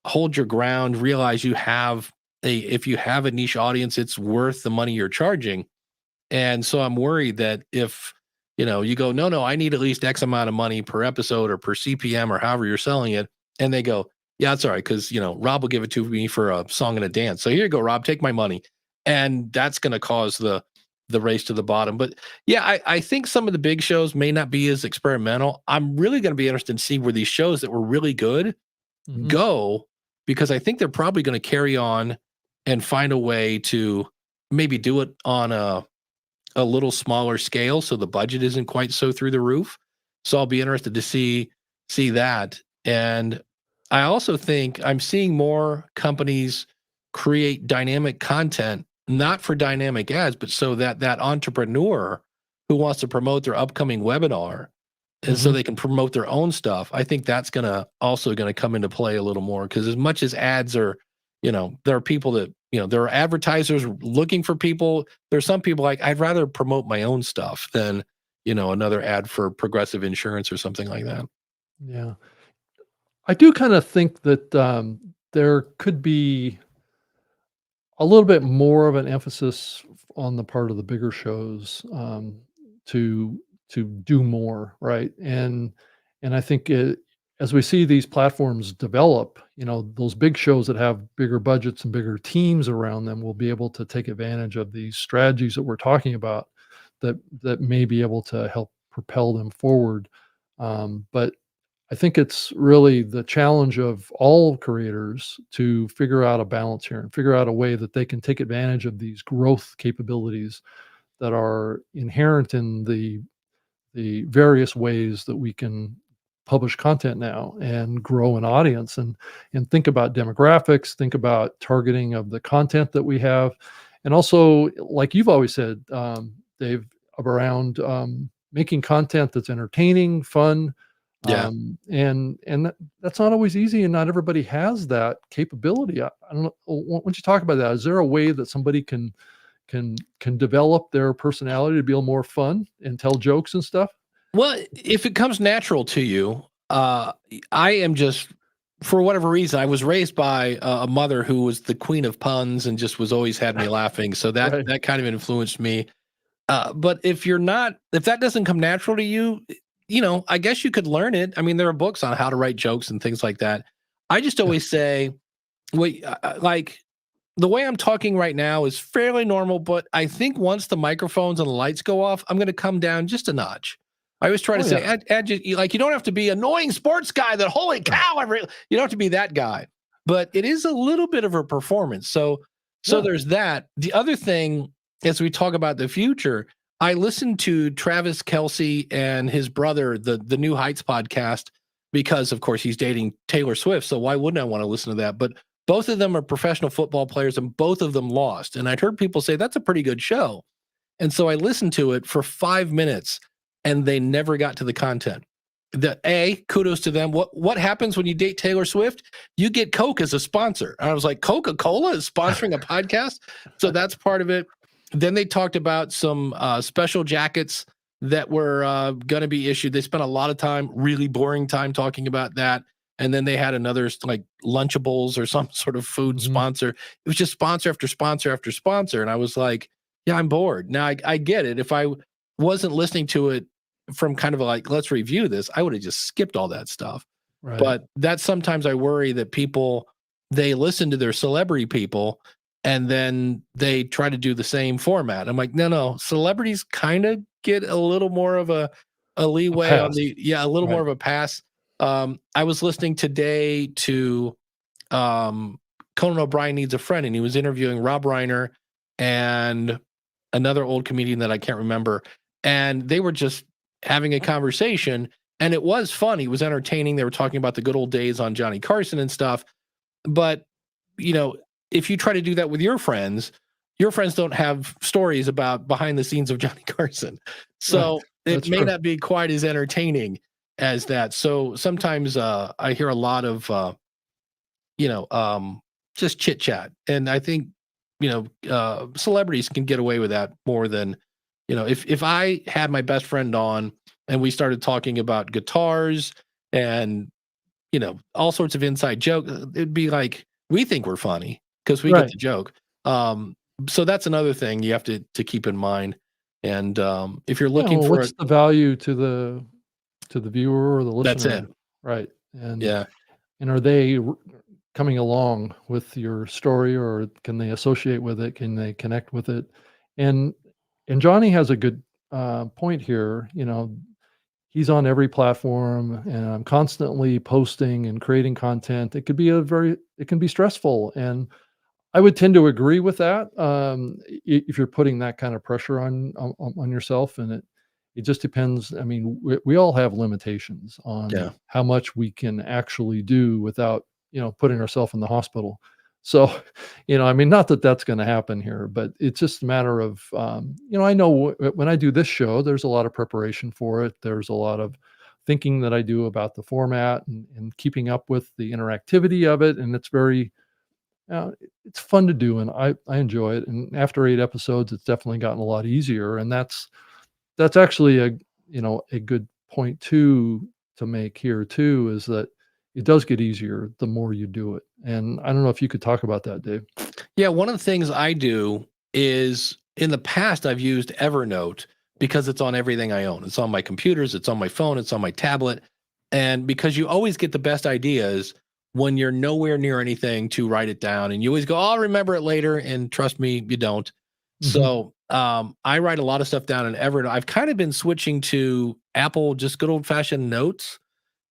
hold your ground, realize if you have a niche audience, it's worth the money you're charging. And so I'm worried that if, you go, no, I need at least X amount of money per episode or per CPM or however you're selling it. And they go, yeah, that's all right. Cause Rob will give it to me for a song and a dance. So here you go, Rob, take my money. And that's going to cause the race to the bottom. But yeah, I think some of the big shows may not be as experimental. I'm really going to be interested to see where these shows that were really good Mhm. go, because I think they're probably going to carry on and find a way to maybe do it on a little smaller scale so the budget isn't quite so through the roof. So I'll be interested to see that. And I also think I'm seeing more companies create dynamic content, not for dynamic ads, but so that entrepreneur who wants to promote their upcoming webinar and so Mhm. they can promote their own stuff. I think that's also gonna come into play a little more because as much as ads are, there are people that there are advertisers looking for people. There's some people like I'd rather promote my own stuff than another ad for Progressive Insurance or something like that. Yeah. I do kinda think that, there could be a little bit more of an emphasis on the part of the bigger shows, to do more, right? And I think as we see these platforms develop, those big shows that have bigger budgets and bigger teams around them will be able to take advantage of these strategies that we're talking about that may be able to help propel them forward. But I think it's really the challenge of all creators to figure out a balance here and figure out a way that they can take advantage of these growth capabilities that are inherent in the various ways that we can publish content now and grow an audience and think about demographics, think about targeting of the content that we have, and also like you've always said, Dave, around making content that's entertaining, fun, Yeah. that's not always easy, and not everybody has that capability. I don't know. Why don't you talk about that? Is there a way that somebody can develop their personality to be a little more fun and tell jokes and stuff? Well, if it comes natural to you, I am just for whatever reason, I was raised by a mother who was the queen of puns and just was always had me laughing. So that Right. that kind of influenced me. But if that doesn't come natural to you, I guess you could learn it. I mean, there are books on how to write jokes and things like that. I just Yeah. always say, wait, like the way I'm talking right now is fairly normal, but I think once the microphones and the lights go off, I'm going to come down just a notch. I always try to Oh, say, yeah. like, you don't have to be annoying sports guy that, holy cow, you don't have to be that guy. but it is a little bit of a performance. So Yeah. there's that. The other thing, as we talk about the future, I listened to Travis Kelce and his brother, the New Heights podcast, because of course he's dating Taylor Swift. So why wouldn't I want to listen to that? But both of them are professional football players and both of them lost. And I'd heard people say that's a pretty good show. And so I listened to it for 5 minutes and they never got to the content. Kudos to them. What happens when you date Taylor Swift? You get Coke as a sponsor. And I was like, Coca-Cola is sponsoring a podcast? So that's part of it. Then they talked about some special jackets that were going to be issued. They spent a lot of time, really boring time talking about that. And then they had another like Lunchables or some sort of food sponsor. It was just sponsor after sponsor after sponsor. And I was like, yeah, I'm bored. Now I get it. If I wasn't listening to it from kind of like, let's review this, I would have just skipped all that stuff. Right. But that's sometimes I worry that people, they listen to their celebrity people and then they try to do the same format. I'm like, no, celebrities kind of get a little more of a leeway on the, a little more of a pass. I was listening today to Conan O'Brien Needs a Friend, and he was interviewing Rob Reiner and another old comedian that I can't remember. And they were just having a conversation, and it was fun. It was entertaining. They were talking about the good old days on Johnny Carson and stuff. But, you know, if you try to do that with your friends don't have stories about behind the scenes of Johnny Carson. So it may not be quite as entertaining as that. So sometimes I hear a lot of, just chit chat. And I think, celebrities can get away with that more than, if I had my best friend on and we started talking about guitars and, all sorts of inside jokes, it'd be like, we think we're funny because we get the joke. So that's another thing you have to keep in mind. And if you're looking for what's the value to the viewer or the listener? That's it. Right. And and are they coming along with your story, or can they associate with it? Can they connect with it? And Johnny has a good point here. He's on every platform and I'm constantly posting and creating content. It can be stressful. And I would tend to agree with that. If you're putting that kind of pressure on yourself, and it just depends. I mean, we all have limitations on how much we can actually do without, putting ourselves in the hospital. So, I mean, not that that's going to happen here, but it's just a matter of, I know when I do this show, there's a lot of preparation for it. There's a lot of thinking that I do about the format and keeping up with the interactivity of it. And it's very, it's fun to do, and I enjoy it. And after 8 episodes, it's definitely gotten a lot easier. And that's actually a good point to make here too, is that it does get easier the more you do it. And I don't know if you could talk about that, Dave. Yeah, one of the things I do is, in the past, I've used Evernote because it's on everything I own. It's on my computers, it's on my phone, it's on my tablet. And because you always get the best ideas when you're nowhere near anything to write it down, and you always go, I'll remember it later. And trust me, you don't. So I write a lot of stuff down in Evernote. I've kind of been switching to Apple, just good old fashioned notes,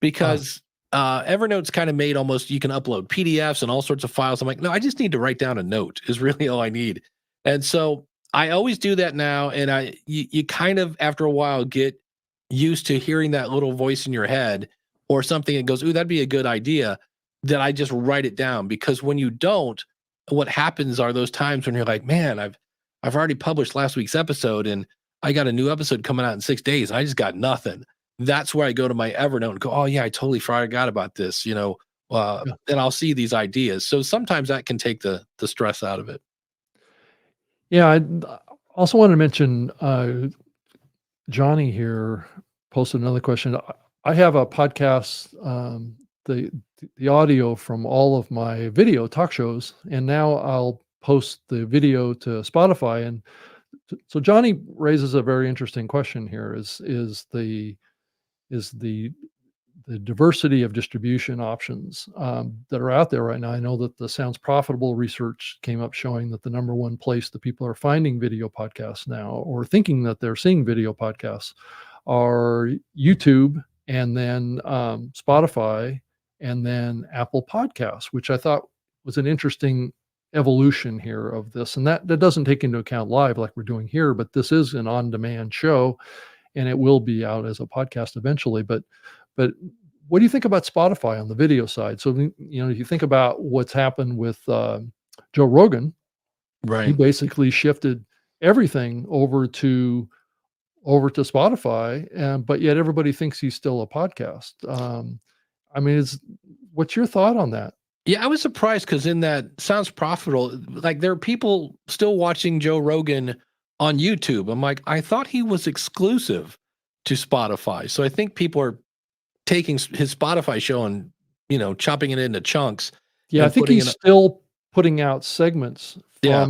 because Evernote's kind of made almost, you can upload PDFs and all sorts of files. I'm like, no, I just need to write down a note is really all I need. And so I always do that now. And you kind of, after a while, get used to hearing that little voice in your head or something that goes, ooh, that'd be a good idea, that I just write it down. Because when you don't, what happens are those times when you're like, man, I've already published last week's episode and I got a new episode coming out in 6 days. And I just got nothing. That's where I go to my Evernote and go, oh yeah, I totally forgot about this, and I'll see these ideas. So sometimes that can take the stress out of it. Yeah. I also want to mention Johnny here posted another question. I have a podcast, the audio from all of my video talk shows, and now I'll post the video to Spotify. And so Johnny raises a very interesting question here: is the diversity of distribution options that are out there right now. I know that the Sounds Profitable research came up showing that the number one place that people are finding video podcasts now, or thinking that they're seeing video podcasts, are YouTube, and then Spotify, and then Apple Podcasts, which I thought was an interesting evolution here of this. And that doesn't take into account live like we're doing here, but this is an on-demand show, and it will be out as a podcast eventually. But what do you think about Spotify on the video side? So, if you think about what's happened with Joe Rogan, he Right. basically shifted everything over to Spotify, but yet everybody thinks he's still a podcast. I mean, what's your thought on that? Yeah, I was surprised because in that sounds profitable. Like there are people still watching Joe Rogan on YouTube. I'm like, I thought he was exclusive to Spotify. So I think people are taking his Spotify show and chopping it into chunks Yeah, I and think putting he's it. still putting out segments Yeah,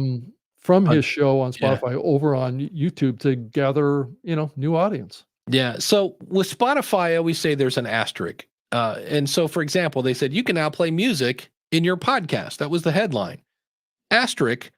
from on- his show on yeah, Spotify over on YouTube to gather, new audience. yeah. So with Spotify, I always say there's an asterisk. And so, for example, they said you can now play music in your podcast. That was the headline. Asterisk,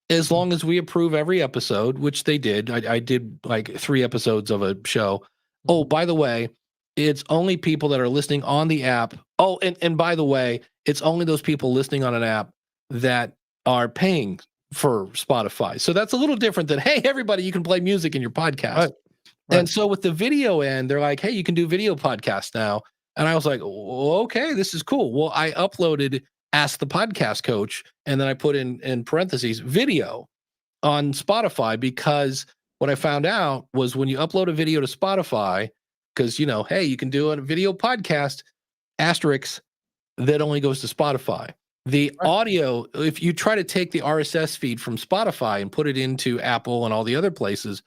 as long as we approve every episode, which they did. I did like 3 episodes of a show. Oh, by the way, it's only people that are listening on the app. Oh, and by the way, it's only those people listening on an app that are paying for Spotify. So that's a little different than, hey, everybody, you can play music in your podcast. Right. And so with the video end, they're like, hey, you can do video podcasts now. And I was like, okay, this is cool. Well, I uploaded Ask the Podcast Coach, and then I put in parentheses video on Spotify, because what I found out was when you upload a video to Spotify, because hey, you can do a video podcast, asterisk, that only goes to Spotify. The Right. audio, if you try to take the RSS feed from Spotify and put it into Apple and all the other places,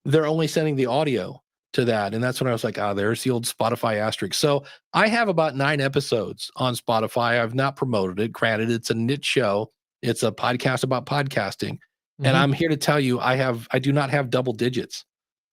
they're only sending the audio to that. And that's when I was like, there's the old Spotify asterisk. So I have about 9 episodes on Spotify. I've not promoted it. Granted, it's a niche show. It's a podcast about podcasting. And Mhm. I'm here to tell you, I do not have double digits.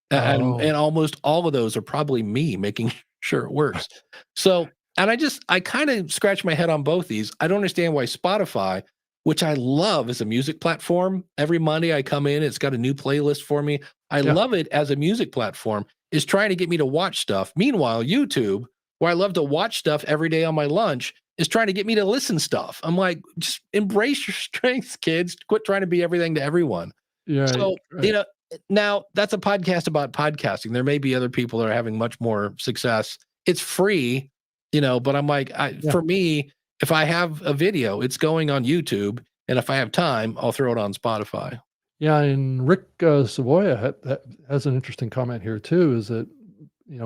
Oh, And almost all of those are probably me making sure it works. So, and I kind of scratch my head on both these. I don't understand why Spotify, which I love as a music platform, every Monday I come in, it's got a new playlist for me. I yeah. love it as a music platform, is trying to get me to watch stuff. Meanwhile, YouTube, where I love to watch stuff every day on my lunch, is trying to get me to listen stuff. I'm like, just embrace your strengths, kids. Quit trying to be everything to everyone. Yeah, So, right. now that's a podcast about podcasting. There may be other people that are having much more success. It's free, but I'm like, Yeah. for me, if I have a video, it's going on YouTube. And if I have time, I'll throw it on Spotify. Yeah, and Rick Savoya has an interesting comment here too, is that,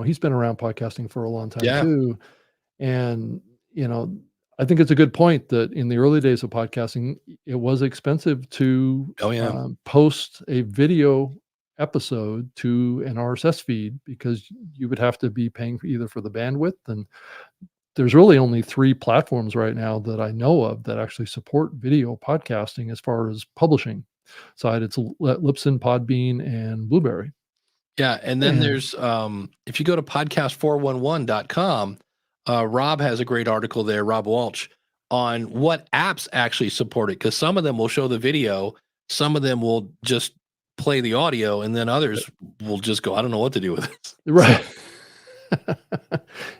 he's been around podcasting for a long time Yeah. too. And, I think it's a good point that in the early days of podcasting, it was expensive to Oh, yeah. post a video episode to an RSS feed, because you would have to be paying either for the bandwidth. And there's really only 3 platforms right now that I know of that actually support video podcasting as far as publishing side. It's Libsyn, Podbean, and Blueberry. Yeah. And then And there's, if you go to podcast411.com, Rob has a great article there, Rob Walsh, on what apps actually support it. Because some of them will show the video, some of them will just play the audio, and then others will just go, I don't know what to do with it. right.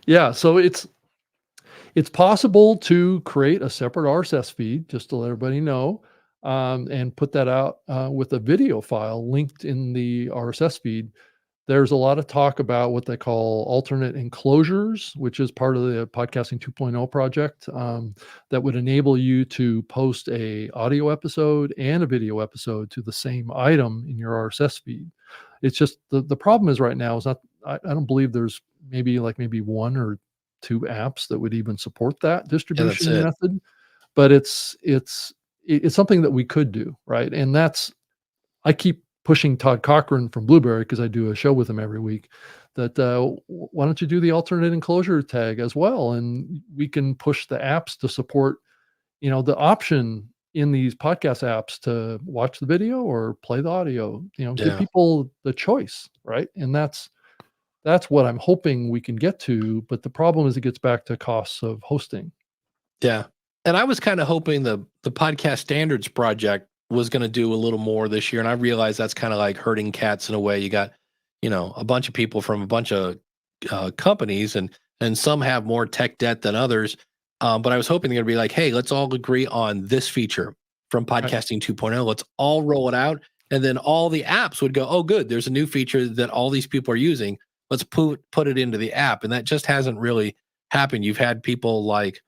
Yeah, so it's possible to create a separate RSS feed, just to let everybody know, and put that out with a video file linked in the RSS feed. There's a lot of talk about what they call alternate enclosures, which is part of the Podcasting 2.0 project, that would enable you to post a audio episode and a video episode to the same item in your RSS feed. It's just the problem is right now is not, I don't believe there's maybe 1 or 2 apps that would even support that distribution it. method, but it's something that we could do, right? And I keep pushing Todd Cochran from Blueberry, because I do a show with him every week, that why don't you do the alternate enclosure tag as well, and we can push the apps to support, the option in these podcast apps to watch the video or play the audio. Give Yeah. people the choice, right? And that's what I'm hoping we can get to. But the problem is it gets back to costs of hosting. Yeah. And I was kind of hoping the podcast standards project was going to do a little more this year. And I realized that's kind of like herding cats in a way. You got, a bunch of people from a bunch of companies, and some have more tech debt than others. But I was hoping they're going to be like, hey, let's all agree on this feature from podcasting 2.0. Let's all roll it out. And then all the apps would go, oh, good. There's a new feature that all these people are using. Let's put it into the app. And that just hasn't really happened. You've had people like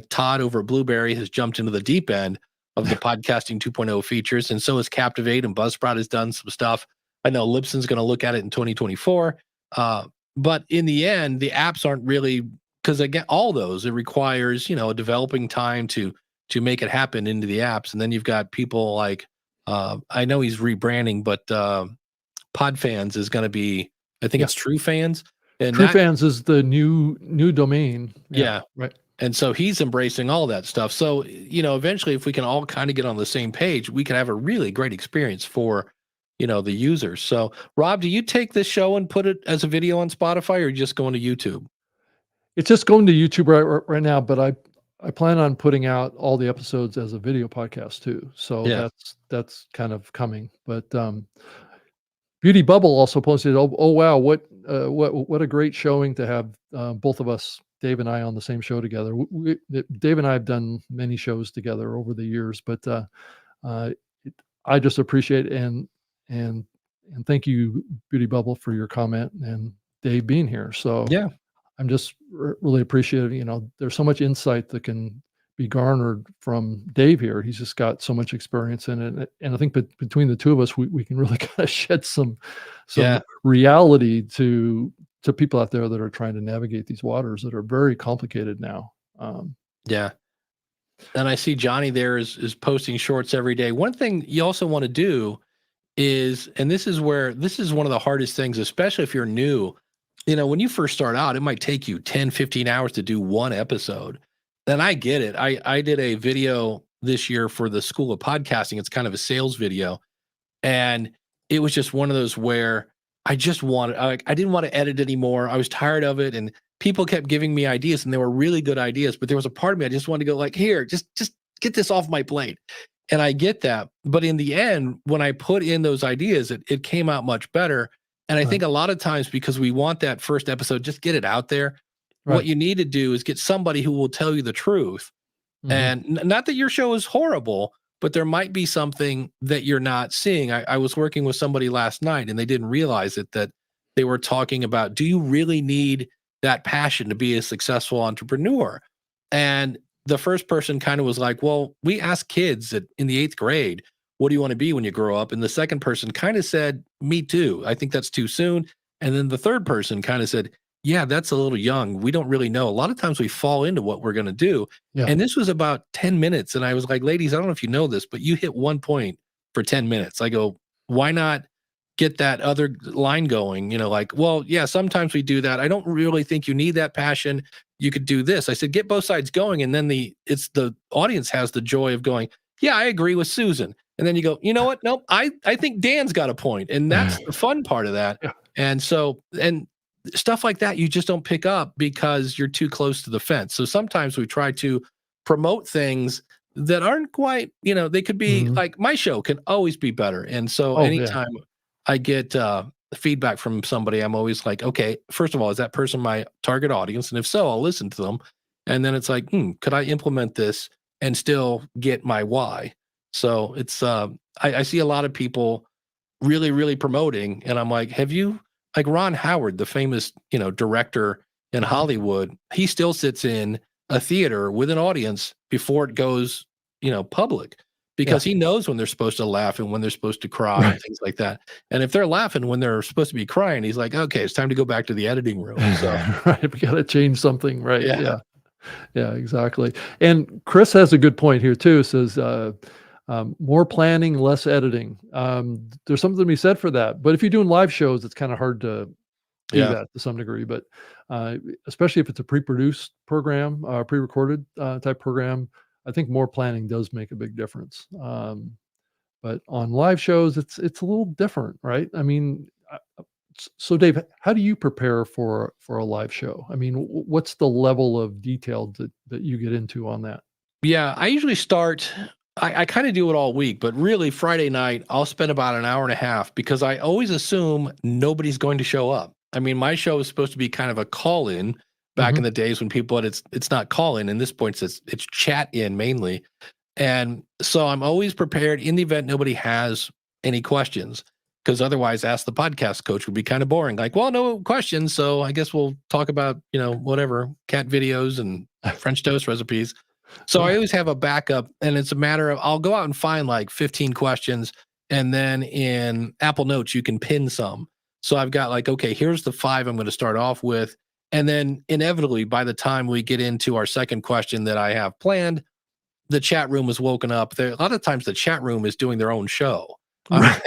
Todd over at Blueberry has jumped into the deep end of the podcasting 2.0 features. And so has Captivate, and Buzzsprout has done some stuff. I know Libsyn's going to look at it in 2024. But in the end, the apps aren't really, because again, all those, it requires, a developing time to make it happen into the apps. And then you've got people like, I know he's rebranding, but PodFans is going to be, I think it's True Fans. And True Fans is the new domain. Yeah. Right. And so he's embracing all that stuff. So, eventually if we can all kind of get on the same page, we can have a really great experience for, the users. So Rob, do you take this show and put it as a video on Spotify, or just going to YouTube? It's just going to YouTube right now, but I plan on putting out all the episodes as a video podcast too. So that's kind of coming. But Beauty Bubble also posted, oh wow, what a great showing to have both of us, Dave and I, on the same show together. Dave and I have done many shows together over the years, but I just appreciate and thank you, Beauty Bubble, for your comment, and Dave being here. So yeah, I'm just really appreciative. There's so much insight that can be garnered from Dave here. He's just got so much experience in it, and I think between the two of us, we can really kind of shed some reality to people out there that are trying to navigate these waters that are very complicated now. Yeah. And I see Johnny there is posting shorts every day. One thing you also want to do is, and this is one of the hardest things, especially if you're new, when you first start out, it might take you 10, 15 hours to do one episode. And I get it. I did a video this year for the School of Podcasting. It's kind of a sales video. And it was just one of those where I didn't want to edit anymore. I was tired of it. And people kept giving me ideas, and they were really good ideas. But there was a part of me, I just wanted to go like, here, just get this off my plate. And I get that. But in the end, when I put in those ideas, it came out much better. And I think a lot of times, because we want that first episode, just get it out there. Right. What you need to do is get somebody who will tell you the truth. Mm-hmm. And not that your show is horrible, but there might be something that you're not seeing. I was working with somebody last night, and they didn't realize it, that they were talking about, do you really need that passion to be a successful entrepreneur? And the first person kind of was like, well, we ask kids in the 8th grade, what do you want to be when you grow up? And the second person kind of said, me too. I think that's too soon. And then the third person kind of said, yeah, that's a little young. We don't really know. A lot of times we fall into what we're going to do. Yeah. And this was about 10 minutes. And I was like, ladies, I don't know if you know this, but you hit one point for 10 minutes. I go, why not get that other line going? Like, well, yeah, sometimes we do that. I don't really think you need that passion. You could do this. I said, get both sides going. And then the audience has the joy of going, yeah, I agree with Susan. And then you go, you know what? Nope, I think Dan's got a point. And that's the fun part of that. Yeah. And so, and stuff like that, you just don't pick up because you're too close to the fence. So sometimes we try to promote things that aren't quite, they could be like, my show can always be better. And so anytime I get feedback from somebody, I'm always like, okay, first of all, is that person my target audience? And if so, I'll listen to them. And then it's like, could I implement this and still get my why? So it's, I see a lot of people really, really promoting, and I'm like, have you, like Ron Howard, the famous, director in Hollywood, he still sits in a theater with an audience before it goes, public, because he knows when they're supposed to laugh and when they're supposed to cry and things like that. And if they're laughing when they're supposed to be crying, he's like, okay, it's time to go back to the editing room. So right, we got to change something, right? Yeah, exactly. And Chris has a good point here too. Says more planning, less editing. There's something to be said for that. But if you're doing live shows, it's kind of hard to do that to some degree. But especially if it's a pre-produced program, pre-recorded type program, I think more planning does make a big difference. But on live shows, it's a little different, right? I mean, so Dave, how do you prepare for a live show? I mean, what's the level of detail that you get into on that? Yeah, I usually start, I kind of do it all week, but really Friday night, I'll spend about an hour and a half, because I always assume nobody's going to show up. I mean, my show is supposed to be kind of a call-in, back in the days when people had it's not call in. In this point, it's chat in mainly. And so I'm always prepared in the event nobody has any questions, because otherwise Ask the Podcast Coach would be kind of boring. Like, well, no questions, so I guess we'll talk about, whatever, cat videos and French toast recipes. So I always have a backup, and it's a matter of I'll go out and find like 15 questions, and then in Apple Notes you can pin some. So I've got like, okay, here's the 5 I'm going to start off with, and then inevitably by the time we get into our second question that I have planned, the chat room is woken up. There, a lot of times the chat room is doing their own show. I'm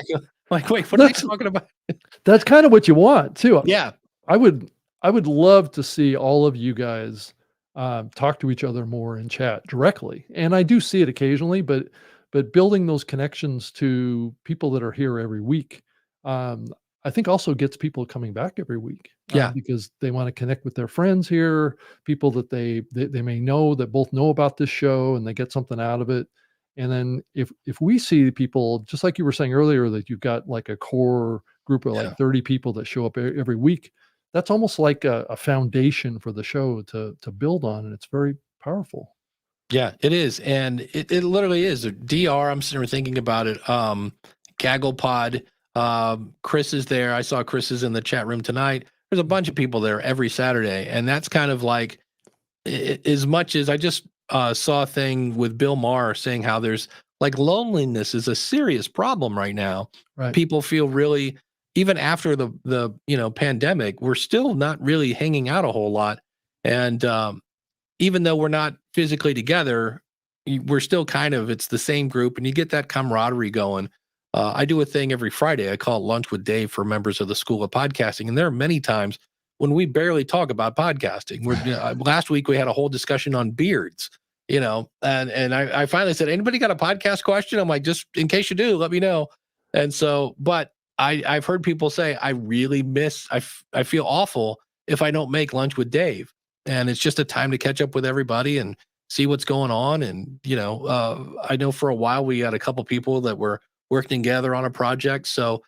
like, wait, what are they talking about? That's kind of what you want too. Yeah. I would love to see all of you guys talk to each other more in chat directly. And I do see it occasionally, but building those connections to people that are here every week, I think also gets people coming back every week. Yeah. Because they want to connect with their friends here, people that they may know that both know about this show, and they get something out of it. And then if we see people, just like you were saying earlier, that you've got like a core group of like 30 people that show up every week, that's almost like a foundation for the show to build on, and it's very powerful. Yeah, it is. And it literally is. DR, I'm sitting here thinking about it. GagglePod, Chris is there. I saw Chris is in the chat room tonight. There's a bunch of people there every Saturday. And that's kind of like, as much as I just saw a thing with Bill Maher saying how there's like loneliness is a serious problem right now. Right. People feel really, even after the pandemic, we're still not really hanging out a whole lot. And even though we're not physically together, we're still kind of, it's the same group, and you get that camaraderie going. I do a thing every Friday. I call it Lunch with Dave for members of the School of Podcasting. And there are many times when we barely talk about podcasting. Last week we had a whole discussion on beards, and I finally said, anybody got a podcast question? I'm like, just in case you do, let me know. And so, but I've heard people say, I really miss, I feel awful if I don't make Lunch with Dave. And it's just a time to catch up with everybody and see what's going on. And, I know for a while we had a couple people that were working together on a project. So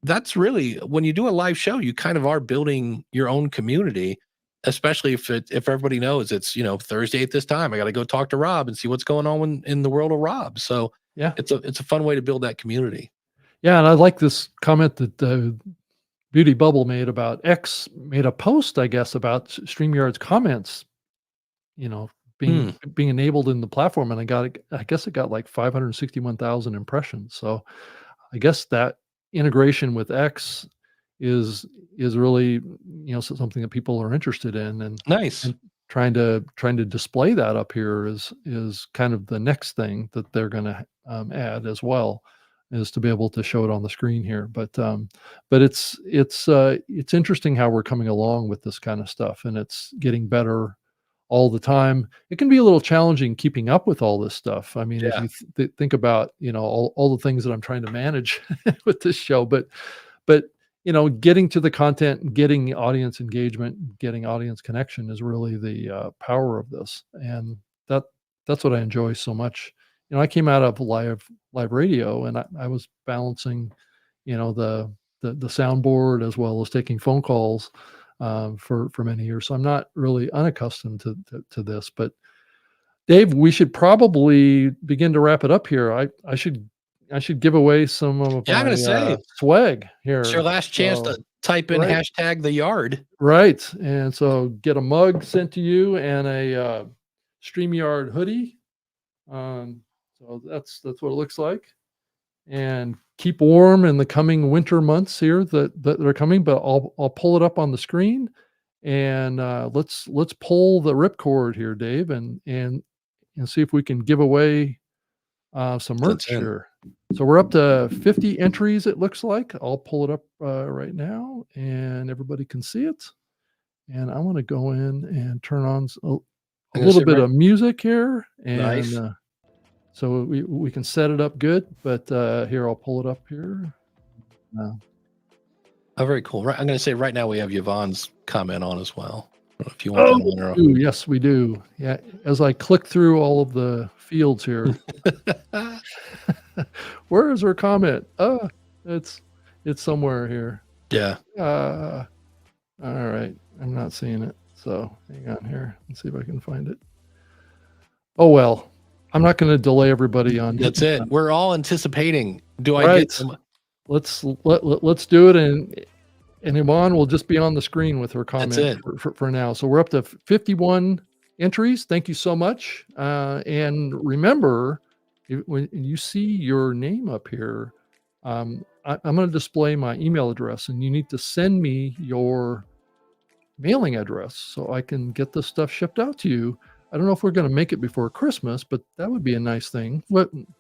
that's really, when you do a live show, you kind of are building your own community, especially if everybody knows it's, Thursday at this time, I got to go talk to Rob and see what's going on in the world of Rob. So yeah, it's a fun way to build that community. Yeah. And I like this comment that Beauty Bubble made about X made a post, I guess, about StreamYard's comments, being enabled in the platform. And I guess it got like 561,000 impressions. So I guess that integration with X is really, something that people are interested in, and Nice. and trying to display that up here is kind of the next thing that they're going to add as well, is to be able to show it on the screen here. But it's interesting how we're coming along with this kind of stuff, and it's getting better all the time. It can be a little challenging keeping up with all this stuff. I mean, as you think about, all the things that I'm trying to manage with this show, but getting to the content, getting audience engagement, getting audience connection is really the power of this. And that's what I enjoy so much. I came out of live radio, and I was balancing, the soundboard as well as taking phone calls for many years. So I'm not really unaccustomed to this. But Dave, we should probably begin to wrap it up here. I should give away some of I'm my gonna say swag here. it's your last chance to type in hashtag the yard. Right. And so get a mug sent to you and a StreamYard hoodie. So that's what it looks like. And keep warm in the coming winter months here that are coming. But I'll pull it up on the screen, and let's pull the ripcord here, Dave, and see if we can give away some merch here. So we're up to 50 entries, it looks like. I'll pull it up right now, and everybody can see it. And I want to go in and turn on a little bit of music here. And nice. So we can set it up good. But here, I'll pull it up here. Oh, very cool. Right, I'm going to say right now we have Yvonne's comment on as well. I don't know if you want that on. Yes, we do. Yeah, as I click through all of the fields here. Where is her comment? It's somewhere here. Yeah. All right. I'm not seeing it. So hang on here. Let's see if I can find it. Oh, well, I'm not going to delay everybody on. That's it. We're all anticipating. Do I Right. get them? Let's do it. And Iman will just be on the screen with her comment for now. So we're up to 51 entries. Thank you so much. And remember, when you see your name up here, I'm going to display my email address, and you need to send me your mailing address so I can get this stuff shipped out to you. I don't know if we're going to make it before Christmas, but that would be a nice thing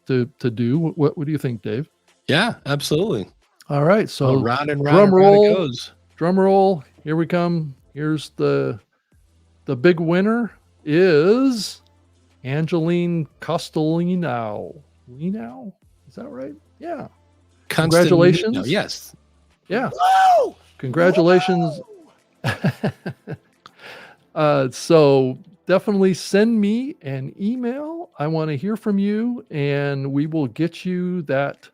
to do. What do you think, Dave? Yeah, absolutely. All right, so round and round, it goes. Drum roll. Here we come. Here's the big winner is Angeline Castellino. Lino? Is that right? Yeah. Congratulations. Yes. Yeah. Whoa! Congratulations. Whoa! So definitely send me an email. I want to hear from you, and we will get you that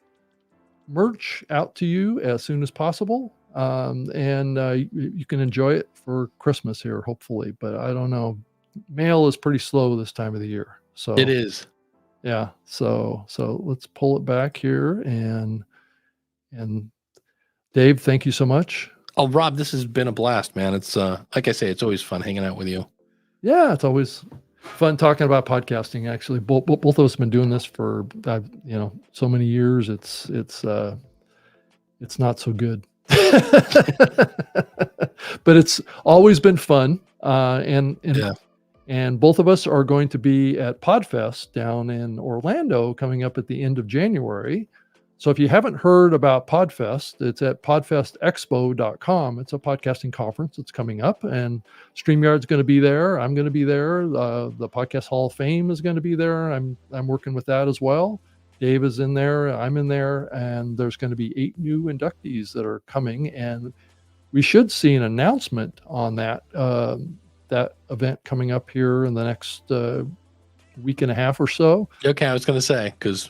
merch out to you as soon as possible. And you can enjoy it for Christmas here, hopefully. But I don't know. Mail is pretty slow this time of the year. So it is. Yeah. So let's pull it back here, and Dave, thank you so much. Oh, Rob, this has been a blast, man. It's like I say, it's always fun hanging out with you. Yeah, it's always fun talking about podcasting. Actually, both of us have been doing this for so many years. It's not so good, but it's always been fun. And both of us are going to be at PodFest down in Orlando coming up at the end of January. So if you haven't heard about PodFest, it's at podfestexpo.com. It's a podcasting conference that's coming up, and StreamYard's going to be there. I'm going to be there. The Podcast Hall of Fame is going to be there. I'm working with that as well. Dave is in there. I'm in there, and there's going to be 8 new inductees that are coming, and we should see an announcement on that event coming up here in the next week and a half or so. Okay, I was going to say, because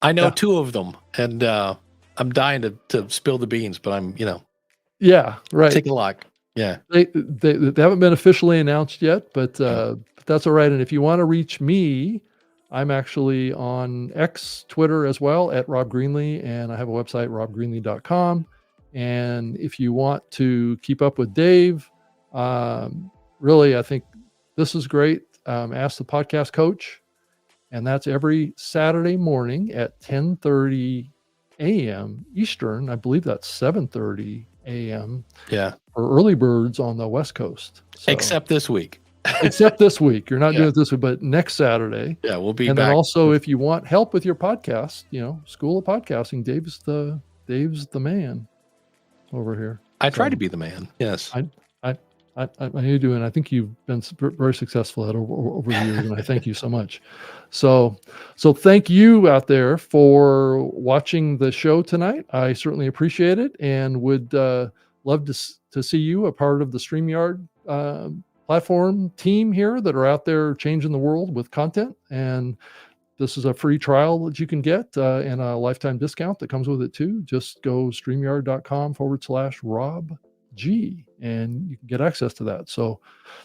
I know 2 of them, and I'm dying to spill the beans, but I'm, yeah, right. Taking a look. Yeah. They haven't been officially announced yet, but that's all right. And if you want to reach me, I'm actually on X, Twitter as well, at Rob Greenlee, and I have a website, robgreenlee.com. And if you want to keep up with Dave, really, I think this is great. Ask the Podcast Coach, and that's every Saturday morning at 10:30 a.m. Eastern. I believe that's 7:30 a.m. Yeah. For early birds on the West Coast. So, except this week. Except this week. You're not doing it this week, but next Saturday. Yeah, we'll be and back. And then also, if you want help with your podcast, School of Podcasting, Dave's the man over here. I try to be the man. Yes. I you do, and I think you've been very successful at over the years, and I thank you so much. So thank you out there for watching the show tonight. I certainly appreciate it, and would love to see you a part of the StreamYard platform team here that are out there changing the world with content. And this is a free trial that you can get and a lifetime discount that comes with it too. Just go StreamYard.com/Rob G, and you can get access to that. So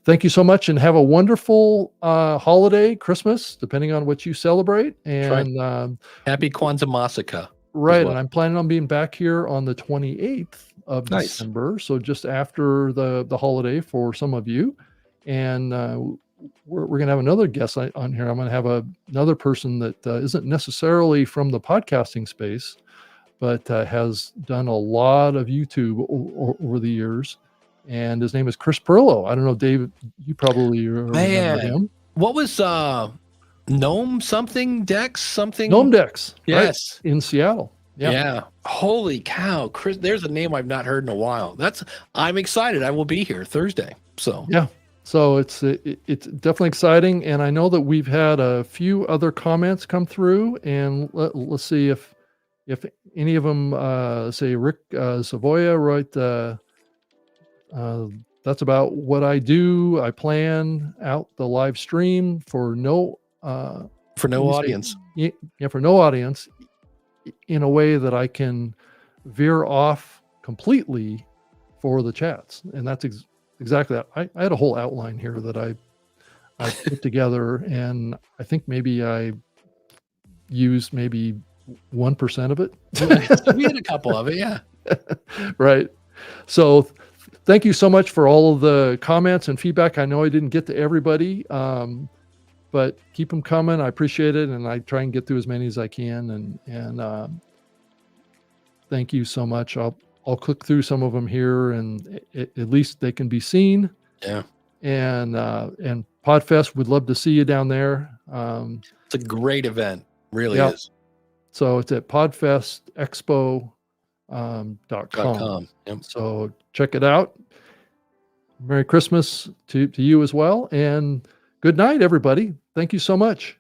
thank you so much, and have a wonderful holiday, Christmas, depending on what you celebrate. And happy Kwanzaa Massacre. Right. Well. And I'm planning on being back here on the 28th of December. So just after the holiday for some of you. And we're going to have another guest on here. I'm going to have another person that isn't necessarily from the podcasting space, but has done a lot of YouTube over the years. And his name is Chris Perillo. I don't know, Dave, you probably remember him. What was Gnome something Dex something? Gnome Dex. Yes. Right, in Seattle. Yeah. Holy cow. Chris, there's a name I've not heard in a while. I'm excited. I will be here Thursday. So yeah. So it's definitely exciting. And I know that we've had a few other comments come through, and let's see if any of them say Rick Savoya wrote, that's about what I do. I plan out the live stream for no audience. Yeah, for no audience, in a way that I can veer off completely for the chats. And that's exactly that. I had a whole outline here that I put together, and I think maybe I used maybe 1% of it. We had a couple of it, yeah. Right. So thank you so much for all of the comments and feedback. I know I didn't get to everybody, but keep them coming. I appreciate it, and I try and get through as many as I can. And thank you so much. I'll click through some of them here, and at least they can be seen. Yeah. And Podfest would love to see you down there. It's a great event. Really Yeah. is. So it's at podfestexpo.com. .com. Yep. So check it out. Merry Christmas to you as well. And good night, everybody. Thank you so much.